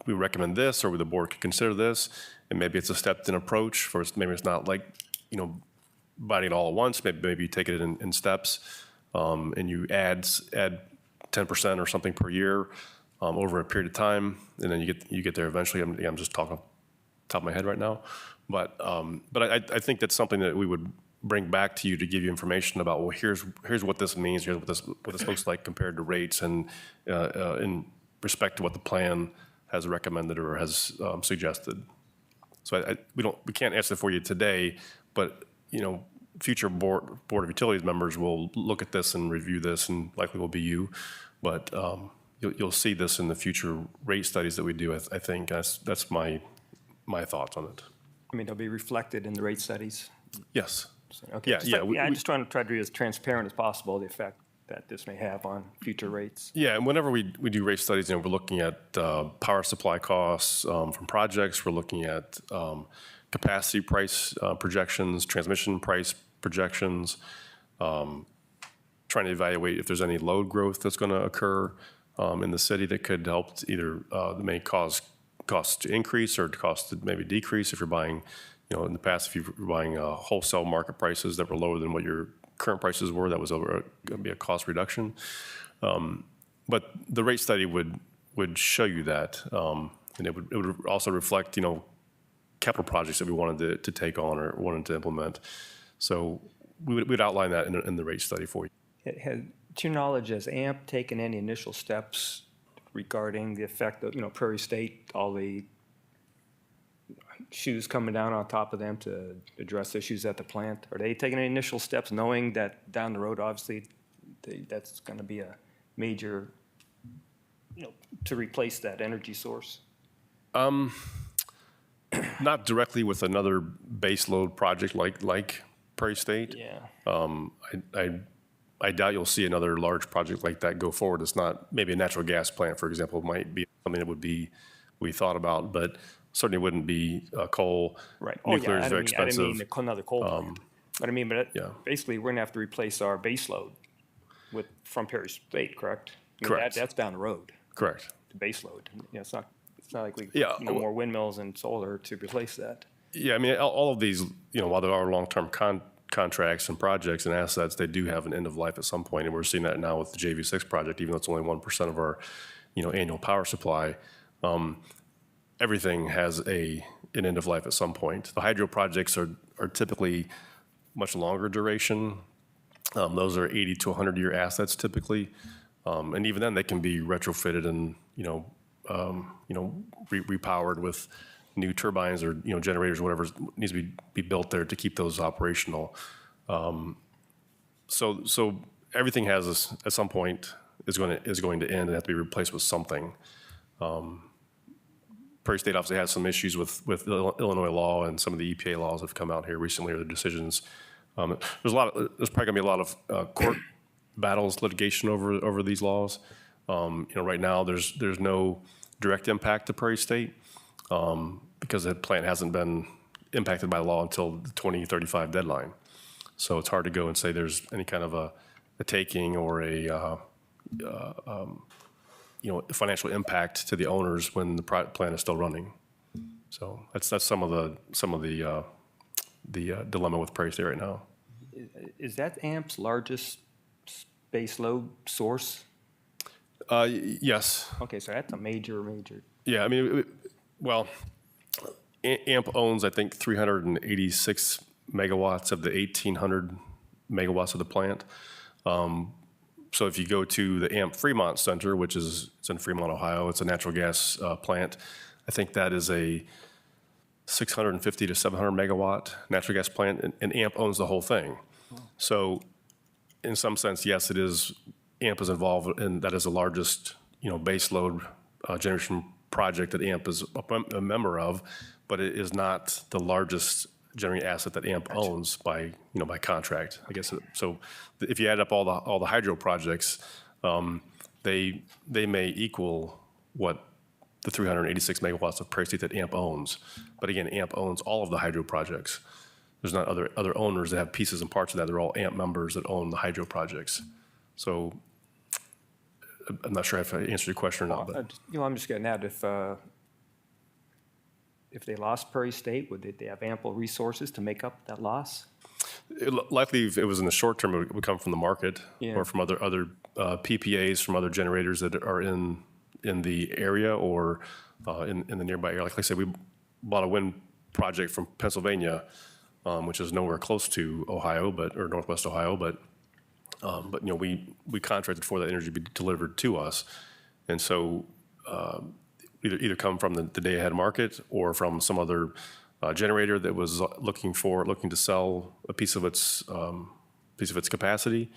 we recommend this, or the board could consider this, and maybe it's a stepped-in approach. Maybe it's not like biting it all at once. Maybe you take it in steps, and you add 10% or something per year over a period of time, and then you get there eventually. I'm just talking off the top of my head right now, but I think that's something that we would bring back to you to give you information about. Well, here's what this means. Here's what this looks like compared to rates, and in respect to what the plan has recommended or has suggested. So we can't answer for you today, but future board of utilities members will look at this and review this, and likely will be you. But you'll see this in the future rate studies that we do. I think that's my thoughts on it. I mean, they'll be reflected in the rate studies. Yes. Okay. Yeah. I'm just trying to be as transparent as possible, the effect that this may have on future rates. Yeah, and whenever we do rate studies, we're looking at power supply costs from projects. We're looking at capacity price projections, transmission price projections, trying to evaluate if there's any load growth that's going to occur in the city that could help either that may cause costs to increase or costs to maybe decrease if you're buying, in the past, if you're buying wholesale market prices that were lower than what your current prices were, that was going to be a cost reduction. But the rate study would show you that, and it would also reflect, capital projects that we wanted to take on or wanted to implement. So we'd outline that in the rate study for you. To your knowledge, has AMP taken any initial steps regarding the effect of, Prairie State, all the shoes coming down on top of them to address issues at the plant? Are they taking any initial steps knowing that down the road, obviously, that's going to be a major, to replace that energy source? Not directly with another base load project like Prairie State. Yeah. I doubt you'll see another large project like that go forward. It's not, maybe a natural gas plant, for example, might be something that we thought about, but certainly wouldn't be coal. Right. Nuclear is very expensive. I didn't mean another coal plant. Yeah. Basically, we're going to have to replace our base load from Prairie State, correct? Correct. That's down the road, Correct. the base load. It's not like we, Yeah. more windmills and solar to replace that. Yeah, I mean, all of these, while there are long-term contracts and projects and assets, they do have an end of life at some point, and we're seeing that now with the JV6 project, even though it's only 1% of our, annual power supply. Everything has an end of life at some point. The hydro projects are typically much longer duration. Those are 80 to 100-year assets typically, and even then they can be retrofitted and repowered with new turbines or generators, or whatever needs to be built there to keep those operational. So everything has at some point is going to end and have to be replaced with something. Prairie State obviously has some issues with Illinois law, and some of the EPA laws have come out here recently, or the decisions. There's probably going to be a lot of court battles, litigation over these laws. Right now there's no direct impact to Prairie State because the plant hasn't been impacted by law until the 2035 deadline. So it's hard to go and say there's any kind of a taking or a financial impact to the owners when the plant is still running. So that's some of the dilemma with Prairie State right now. Is that AMP's largest base load source? Yes. Okay, so that's a major. Yeah, I mean, AMP owns, I think, 386 megawatts of the 1,800 megawatts of the plant. So if you go to the AMP Fremont Center, which is in Fremont, Ohio, it's a natural gas plant. I think that is a 650 to 700 megawatt natural gas plant, and AMP owns the whole thing. So in some sense, yes, it is, AMP is involved, and that is the largest, base load generation project that AMP is a member of, but it is not the largest generating asset that AMP owns by contract, I guess. So if you add up all the hydro projects, they may equal what the 386 megawatts of Prairie State that AMP owns. But again, AMP owns all of the hydro projects. There's not other owners that have pieces and parts of that. They're all AMP members that own the hydro projects. So I'm not sure if I answered your question or not, but I'm just getting at if they lost Prairie State, would they have ample resources to make up that loss? likely if it was in the short term, it would come from the market Yeah. or from other PPAs from other generators that are in the area or in the nearby area. Like I said, we bought a wind project from Pennsylvania, which is nowhere close to Ohio, or Northwest Ohio, but we contracted for that energy to be delivered to us, and so either come from the day ahead market or from some other generator that was looking to sell a piece of its capacity.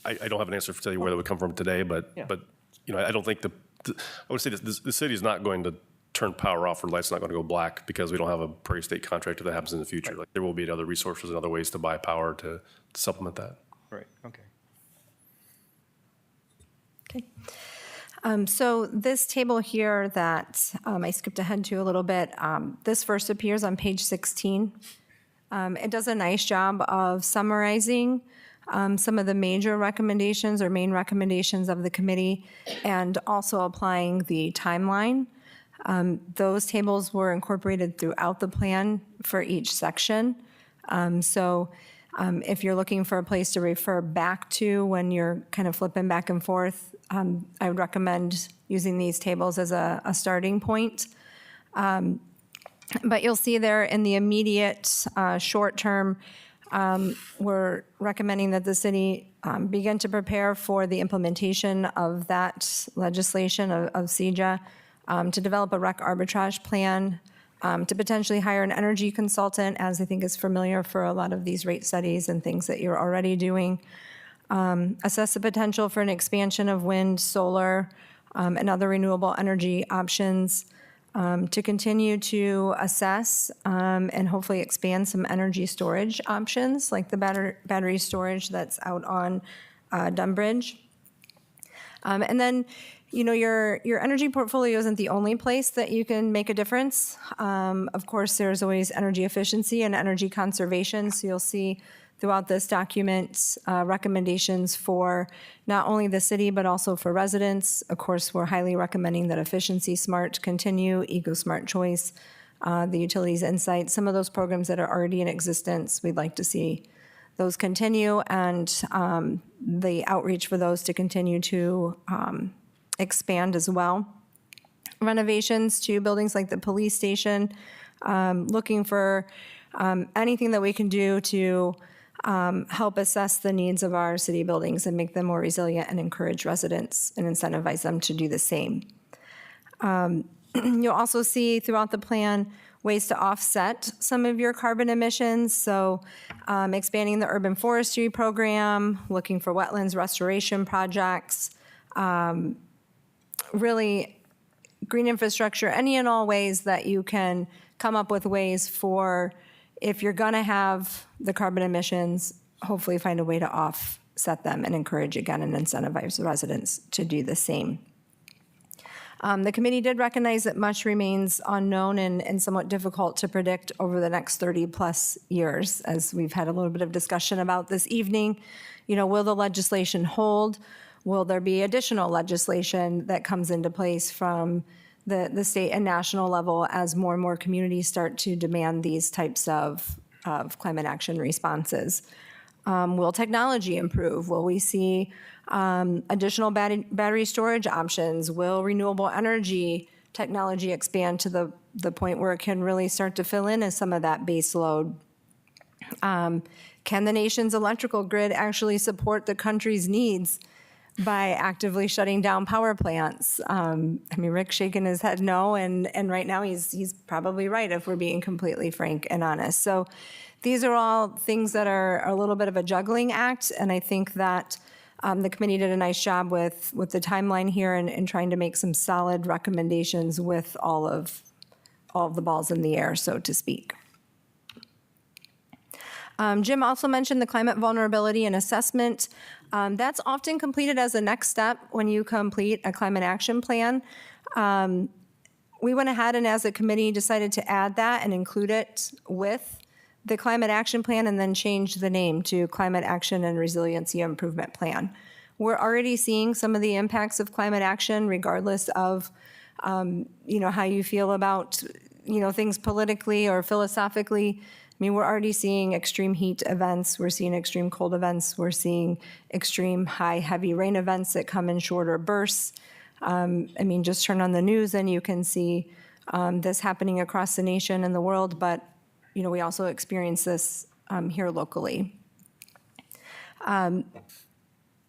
I don't have an answer to tell you where that would come from today, but I don't think I would say the city is not going to turn power off or lights not going to go black because we don't have a Prairie State contractor that happens in the future. Like there will be other resources and other ways to buy power to supplement that. Right, okay. Okay. So this table here that I skipped ahead to a little bit, this first appears on page 16. It does a nice job of summarizing some of the major recommendations or main recommendations of the committee and also applying the timeline. Those tables were incorporated throughout the plan for each section. If you're looking for a place to refer back to when you're kind of flipping back and forth, I would recommend using these tables as a starting point. But you'll see there in the immediate short term, we're recommending that the city begin to prepare for the implementation of that legislation of CEJA, to develop a rec arbitrage plan, to potentially hire an energy consultant, as I think is familiar for a lot of these rate studies and things that you're already doing. Assess the potential for an expansion of wind, solar, and other renewable energy options, to continue to assess and hopefully expand some energy storage options, like the battery storage that's out on Dunbridge. And then, your energy portfolio isn't the only place that you can make a difference. Of course, there's always energy efficiency and energy conservation. So you'll see throughout this document recommendations for not only the city, but also for residents. Of course, we're highly recommending that Efficiency Smart continue, EcoSmart Choice, the Utilities Insight, some of those programs that are already in existence, we'd like to see those continue, and the outreach for those to continue to expand as well. Renovations to buildings like the police station, looking for anything that we can do to help assess the needs of our city buildings and make them more resilient and encourage residents and incentivize them to do the same. You'll also see throughout the plan ways to offset some of your carbon emissions. So expanding the urban forestry program, looking for wetlands restoration projects, really green infrastructure, any and all ways that you can come up with ways for, if you're going to have the carbon emissions, hopefully find a way to offset them and encourage, again, and incentivize residents to do the same. The committee did recognize that much remains unknown and somewhat difficult to predict over the next 30-plus years, as we've had a little bit of discussion about this evening. Will the legislation hold? Will there be additional legislation that comes into place from the state and national level as more and more communities start to demand these types of climate action responses? Will technology improve? Will we see additional battery storage options? Will renewable energy technology expand to the point where it can really start to fill in as some of that base load? Can the nation's electrical grid actually support the country's needs by actively shutting down power plants. I mean, Rick's shaking his head no, and right now he's probably right if we're being completely frank and honest. So these are all things that are a little bit of a juggling act, and I think that the committee did a nice job with the timeline here and trying to make some solid recommendations with all of the balls in the air, so to speak. Jim also mentioned the climate vulnerability and assessment. That's often completed as a next step when you complete a climate action plan. We went ahead and as a committee decided to add that and include it with the climate action plan and then change the name to Climate Action and Resiliency Improvement Plan. We're already seeing some of the impacts of climate action regardless of how you feel about things politically or philosophically. I mean, we're already seeing extreme heat events. We're seeing extreme cold events. We're seeing extreme high, heavy rain events that come in shorter bursts. I mean, just turn on the news and you can see this happening across the nation and the world, but, we also experience this here locally.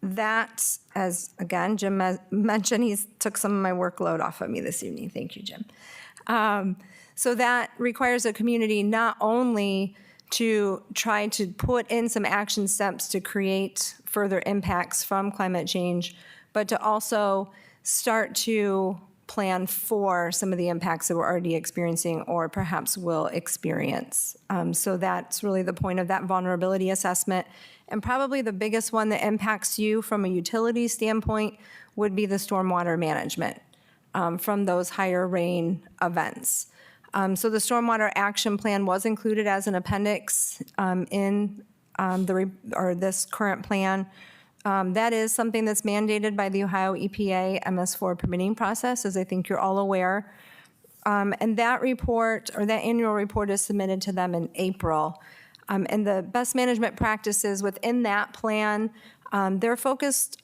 That, as again, Jim mentioned, he's took some of my workload off of me this evening. Thank you, Jim. So that requires a community not only to try to put in some action steps to create further impacts from climate change, but to also start to plan for some of the impacts that we're already experiencing or perhaps will experience. So that's really the point of that vulnerability assessment. And probably the biggest one that impacts you from a utility standpoint would be the stormwater management from those higher rain events. So the Stormwater Action Plan was included as an appendix in this current plan. That is something that's mandated by the Ohio EPA MS4 permitting process, as I think you're all aware. And that report, or that annual report, is submitted to them in April. And the best management practices within that plan, they're focused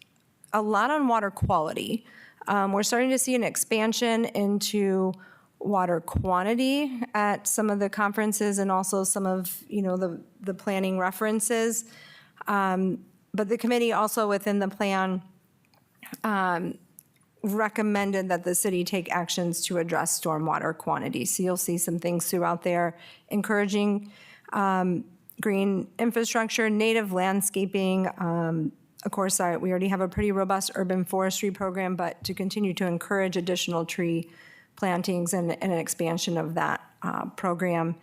a lot on water quality. We're starting to see an expansion into water quantity at some of the conferences and also some of the planning references. But the committee also within the plan recommended that the city take actions to address stormwater quantity. So you'll see some things throughout there encouraging green infrastructure, native landscaping. Of course, we already have a pretty robust urban forestry program, but to continue to encourage additional tree plantings and an expansion of that program.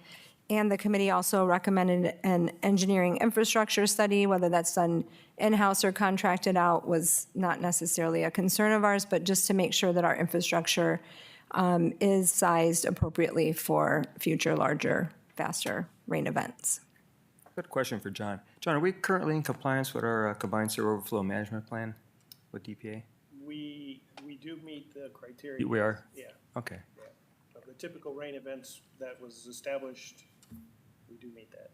And the committee also recommended an engineering infrastructure study, whether that's done in-house or contracted out was not necessarily a concern of ours, but just to make sure that our infrastructure is sized appropriately for future larger, faster rain events. Good question for John. John, are we currently in compliance with our combined sewer overflow management plan with DPA? We do meet the criteria. We are? Yeah. Okay. Of the typical rain events that was established, we do meet that.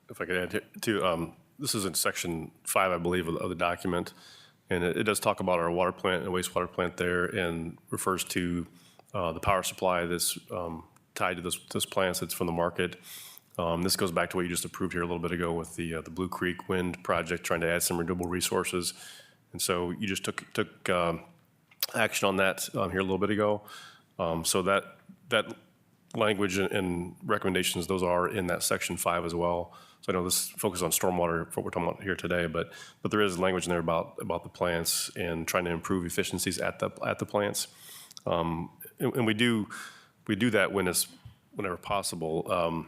If I could add to, this is in section 5, I believe, of the document, and it does talk about our water plant and wastewater plant there, and refers to the power supply that's tied to this plant that's from the market. This goes back to what you just approved here a little bit ago with the Blue Creek Wind project, trying to add some renewable resources, and so you just took action on that here a little bit ago. So that language and recommendations, those are in that section 5 as well. So I know this focuses on stormwater, what we're talking about here today, but there is language in there about the plants and trying to improve efficiencies at the plants. And we do that whenever possible.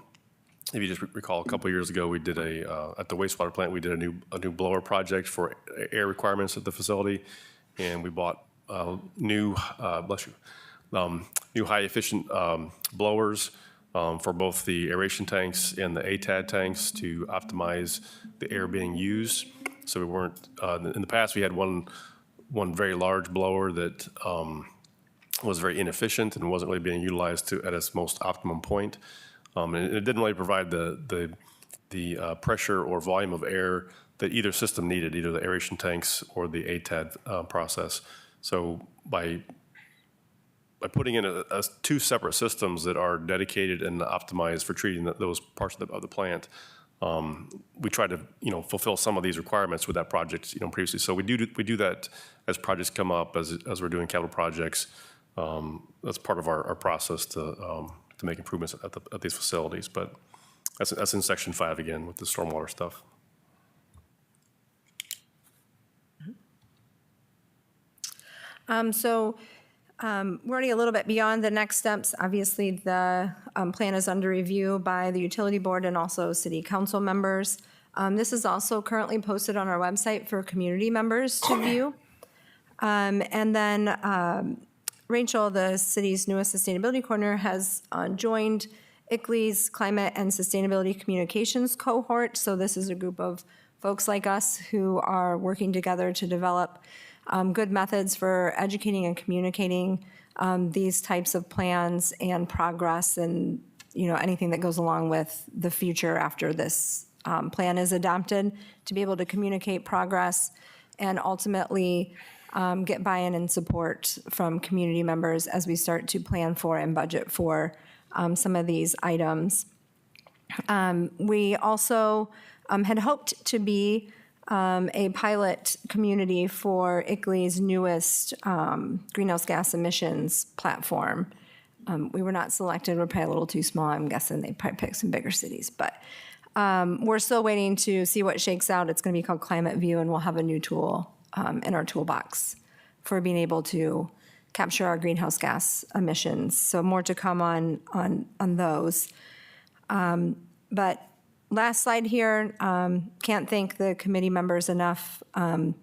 If you just recall, a couple of years ago, we did at the wastewater plant, we did a new blower project for air requirements at the facility, and we bought new high efficient blowers for both the aeration tanks and the ATAD tanks to optimize the air being used. So we weren't, in the past, we had one very large blower that was very inefficient and wasn't really being utilized at its most optimum point. And it didn't really provide the pressure or volume of air that either system needed, either the aeration tanks or the ATAD process. So by putting in two separate systems that are dedicated and optimized for treating those parts of the plant, we try to, fulfill some of these requirements with that project, previously. So we do that as projects come up, as we're doing capital projects. That's part of our process to make improvements at these facilities. But that's in section 5 again with the stormwater stuff. We're already a little bit beyond the next steps. Obviously, the plan is under review by the utility board and also city council members. This is also currently posted on our website for community members to view. And then Rachel, the city's newest sustainability coordinator, has joined ICLEI's Climate and Sustainability Communications cohort. So this is a group of folks like us who are working together to develop good methods for educating and communicating these types of plans and progress and, anything that goes along with the future after this plan is adopted, to be able to communicate progress and ultimately get buy-in and support from community members as we start to plan for and budget for some of these items. We also had hoped to be a pilot community for ICLEI's newest greenhouse gas emissions platform. We were not selected. We're probably a little too small. I'm guessing they'd probably pick some bigger cities. But we're still waiting to see what shakes out. It's going to be called Climate View, and we'll have a new tool in our toolbox for being able to capture our greenhouse gas emissions. So more to come on those. But last slide here, can't thank the committee members enough. A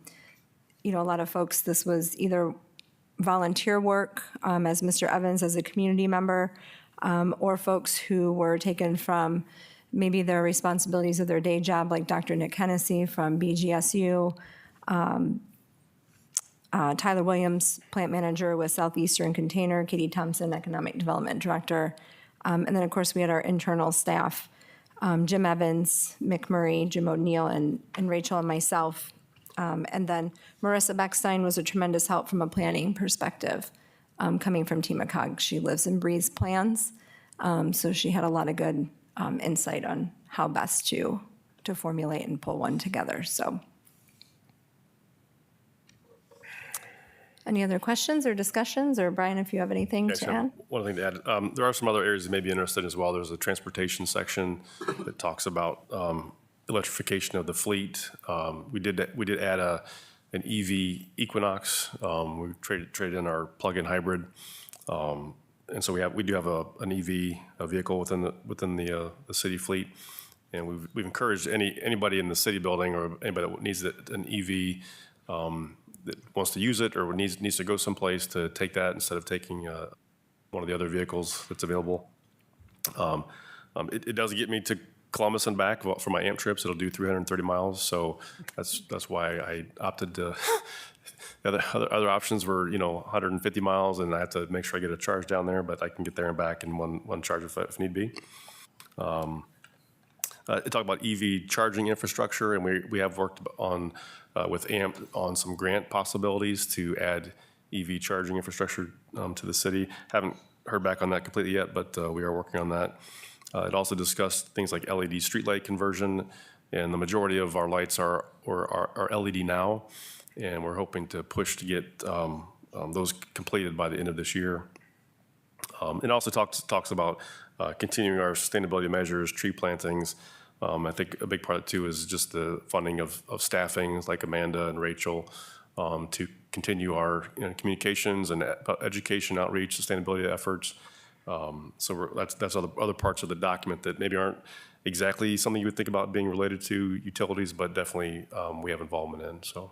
lot of folks, this was either volunteer work, as Mr. Evans as a community member, or folks who were taken from maybe their responsibilities of their day job, like Dr. Nick Hennessy from BGSU, Tyler Williams, plant manager with Southeastern Container, Katie Thompson, economic development director. And then, of course, we had our internal staff, Jim Evans, Mick Murray, Jim O'Neill, and Rachel and myself. And then Marissa Beckstein was a tremendous help from a planning perspective, coming from TMACOG. She lives and breathes plans, so she had a lot of good insight on how best to formulate and pull one together. So, any other questions or discussions? Or Brian, if you have anything to add? One thing to add, there are some other areas that may be interested as well. There's a transportation section that talks about electrification of the fleet. We did add an EV Equinox. We traded in our plug-in hybrid, and so we do have an EV vehicle within the city fleet, and we've encouraged anybody in the city building or anybody that needs an EV. That wants to use it or needs to go someplace to take that instead of taking one of the other vehicles that's available. It does get me to Columbus and back for my AMP trips. It'll do 330 miles, so that's why I opted to. The other options were 150 miles, and I have to make sure I get a charge down there, but I can get there and back in one charge if need be. Talk about EV charging infrastructure, and we have worked on with AMP on some grant possibilities to add EV charging infrastructure to the city. Haven't heard back on that completely yet, but we are working on that. It also discussed things like LED streetlight conversion, and the majority of our lights are LED now, and we're hoping to push to get those completed by the end of this year. It also talks about continuing our sustainability measures, tree plantings. I think a big part of it too is just the funding of staffing like Amanda and Rachel to continue our communications and education, outreach, sustainability efforts. So that's other parts of the document that maybe aren't exactly something you would think about being related to utilities, but definitely we have involvement in. So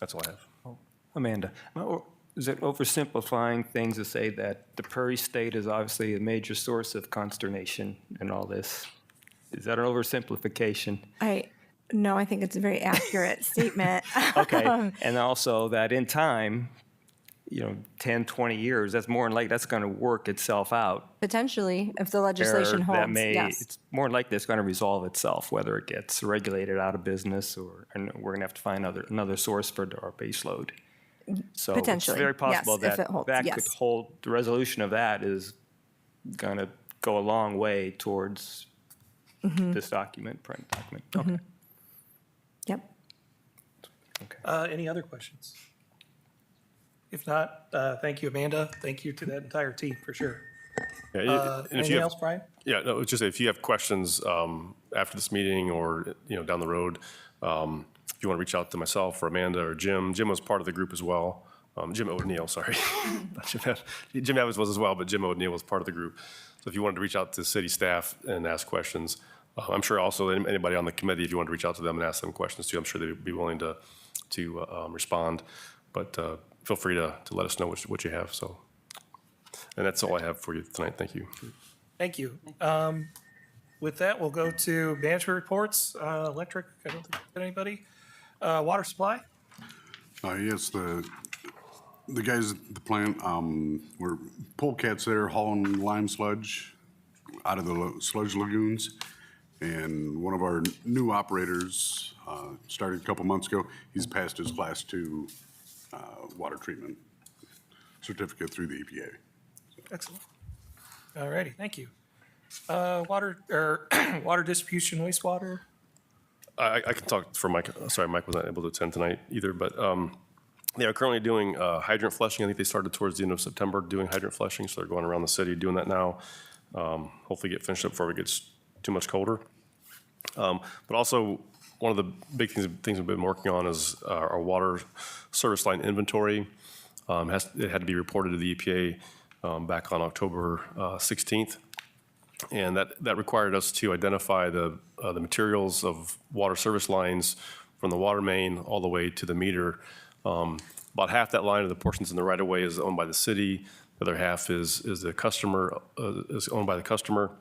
that's all I have. Amanda, is it oversimplifying things to say that the Prairie State is obviously a major source of consternation in all this? Is that an oversimplification? No, I think it's a very accurate statement. Okay, and also that in time, 10, 20 years, that's more than likely that's going to work itself out. Potentially, if the legislation holds, yes. It's more than likely it's going to resolve itself, whether it gets regulated out of business and we're going to have to find another source for our base load. So Potentially, it's very possible yes, if that it holds, that yes. could hold, the resolution of that is going to go a long way towards this document, print document? Okay. Yep. Any other questions? If not, thank you, Amanda. Thank you to that entire team, for sure. Yeah, and if Anything you have, else, Brian? yeah, no, it's just if you have questions after this meeting or, down the road, if you want to reach out to myself or Amanda or Jim. Jim was part of the group as well. Jim O'Neill, sorry. Not Jim Evans. Jim Evans was as well, but Jim O'Neill was part of the group. So if you wanted to reach out to city staff and ask questions, I'm sure also anybody on the committee, if you want to reach out to them and ask them questions too, I'm sure they'd be willing to respond. But feel free to let us know what you have. So, and that's all I have for you tonight. Thank you. Thank you. With that, we'll go to management reports. Electric, I don't think we got anybody. Water supply? Yes, the guys at the plant, were polecats there hauling lime sludge out of the sludge lagoons. And one of our new operators, started a couple months ago, he's passed his Class 2 water treatment certificate through the EPA. Excellent. All righty, thank you. Water distribution, wastewater? I can talk for Mike. Sorry, Mike was not able to attend tonight either, but they are currently doing hydrant flushing. I think they started towards the end of September doing hydrant flushing, so they're going around the city doing that now. Hopefully get finished up before it gets too much colder. But also, one of the big things we've been working on is our water service line inventory. It had to be reported to the EPA back on October 16th. And that required us to identify the materials of water service lines from the water main all the way to the meter. About half that line of the portions in the right-of-way is owned by the city. The other half is the customer, is owned by the customer.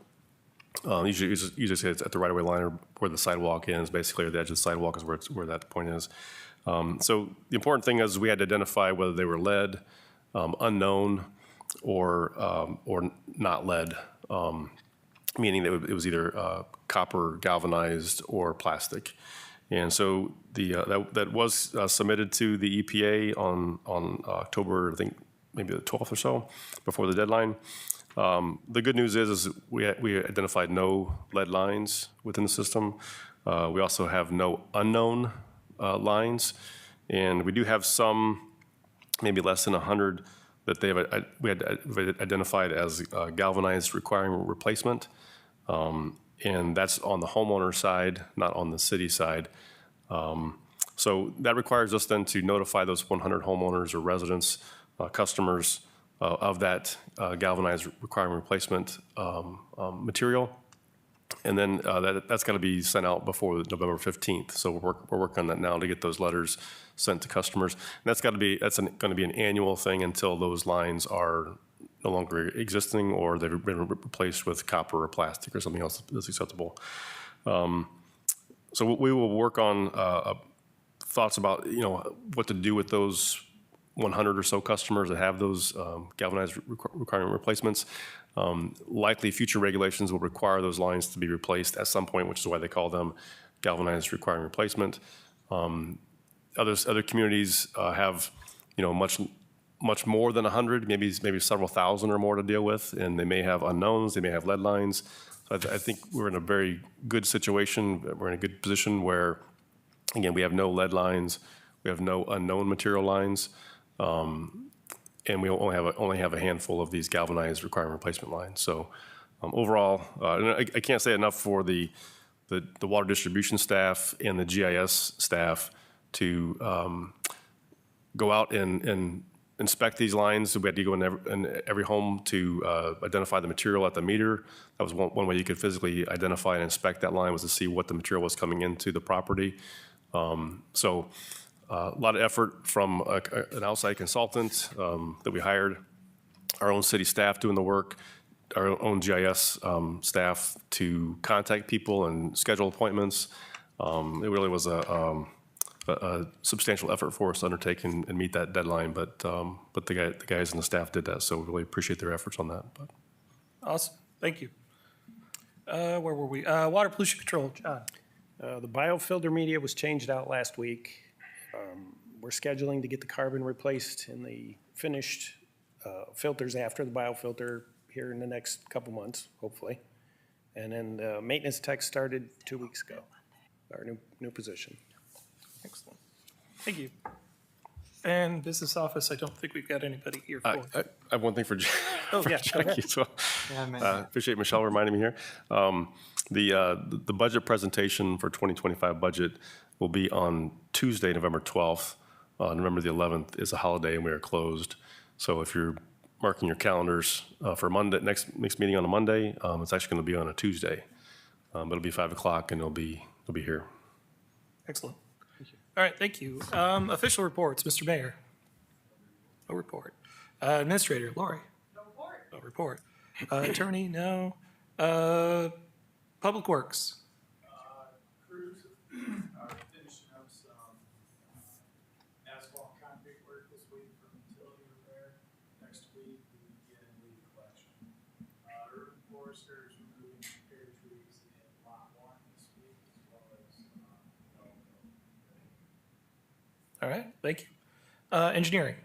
Usually it's at the right-of-way line or where the sidewalk ends, basically, or the edge of the sidewalk is where that point is. So the important thing is we had to identify whether they were lead, unknown, or not lead, meaning that it was either copper galvanized or plastic. And so that was submitted to the EPA on October, I think, maybe the 12th or so, before the deadline. The good news is we identified no lead lines within the system. We also have no unknown lines, and we do have some, maybe less than 100, that we had identified as galvanized requiring replacement, and that's on the homeowner side, not on the city side. So that requires us then to notify those 100 homeowners or residents, customers, of that galvanized requiring replacement material. And then that's got to be sent out before November 15th. So we're working on that now to get those letters sent to customers. And that's going to be an annual thing until those lines are no longer existing or they've been replaced with copper or plastic or something else that's acceptable. So we will work on thoughts about what to do with those 100 or so customers that have those galvanized requirement replacements. Likely future regulations will require those lines to be replaced at some point, which is why they call them galvanized requiring replacement. Other communities have much more than 100, maybe several thousand or more to deal with, and they may have unknowns, they may have lead lines. So I think we're in a very good situation. We're in a good position where, again, we have no lead lines, we have no unknown material lines. And we only have a handful of these galvanized requirement replacement lines. So overall, and I can't say enough for the water distribution staff and the GIS staff to go out and inspect these lines. We had to go in every home to identify the material at the meter. That was one way you could physically identify and inspect that line, was to see what the material was coming into the property. A lot of effort from an outside consultant that we hired, our own city staff doing the work, our own GIS staff to contact people and schedule appointments. It really was a substantial effort for us to undertake and meet that deadline, but the guys and the staff did that, so we really appreciate their efforts on that. But. Awesome, thank you. Where were we? Water pollution control, John. The biofilter media was changed out last week. We're scheduling to get the carbon replaced in the finished filters after the biofilter here in the next couple months, hopefully. And then the maintenance tech started 2 weeks ago, our new position. Excellent. Thank you. And business office, I don't think we've got anybody here I for. I have one thing for Oh, yeah, go ahead. Jackie as well. Appreciate Michelle reminding me here. The budget presentation for 2025 budget will be on Tuesday, November 12th. November the 11th is a holiday and we are closed. So if you're marking your calendars for Monday, next meeting on a Monday, it's actually going to be on a Tuesday. But it'll be 5 o'clock and it'll be here. Excellent. All right, thank you. Official reports, Mr. Mayor. No report. Administrator, Lori. No report. No report. Attorney, no. Public Works. Crews are finishing up some asphalt concrete work this week for utility repair. Next week, we begin leaf collection. Urban Foresters removing pear trees in lot 1 this week, as well as All right, thank you. Engineering.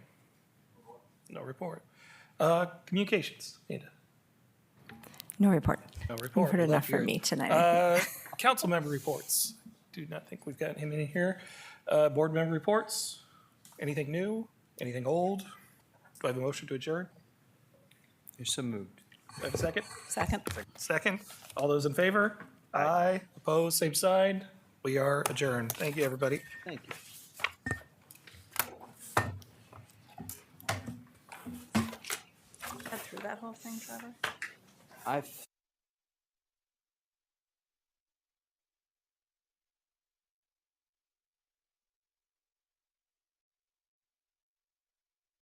No report. Communications, Nita. No report. No report. You've heard We'd enough like to hear from it. me tonight. Council member reports. Do not think we've got him in here. Board member reports. Anything new? Anything old? Do I have a motion to adjourn? You're so moved. Do I have a second? Second. Second. All those in favor? Aye. Opposed, same side. We are adjourned. Thank you, everybody. Thank you. Got through that whole thing, Trevor? I've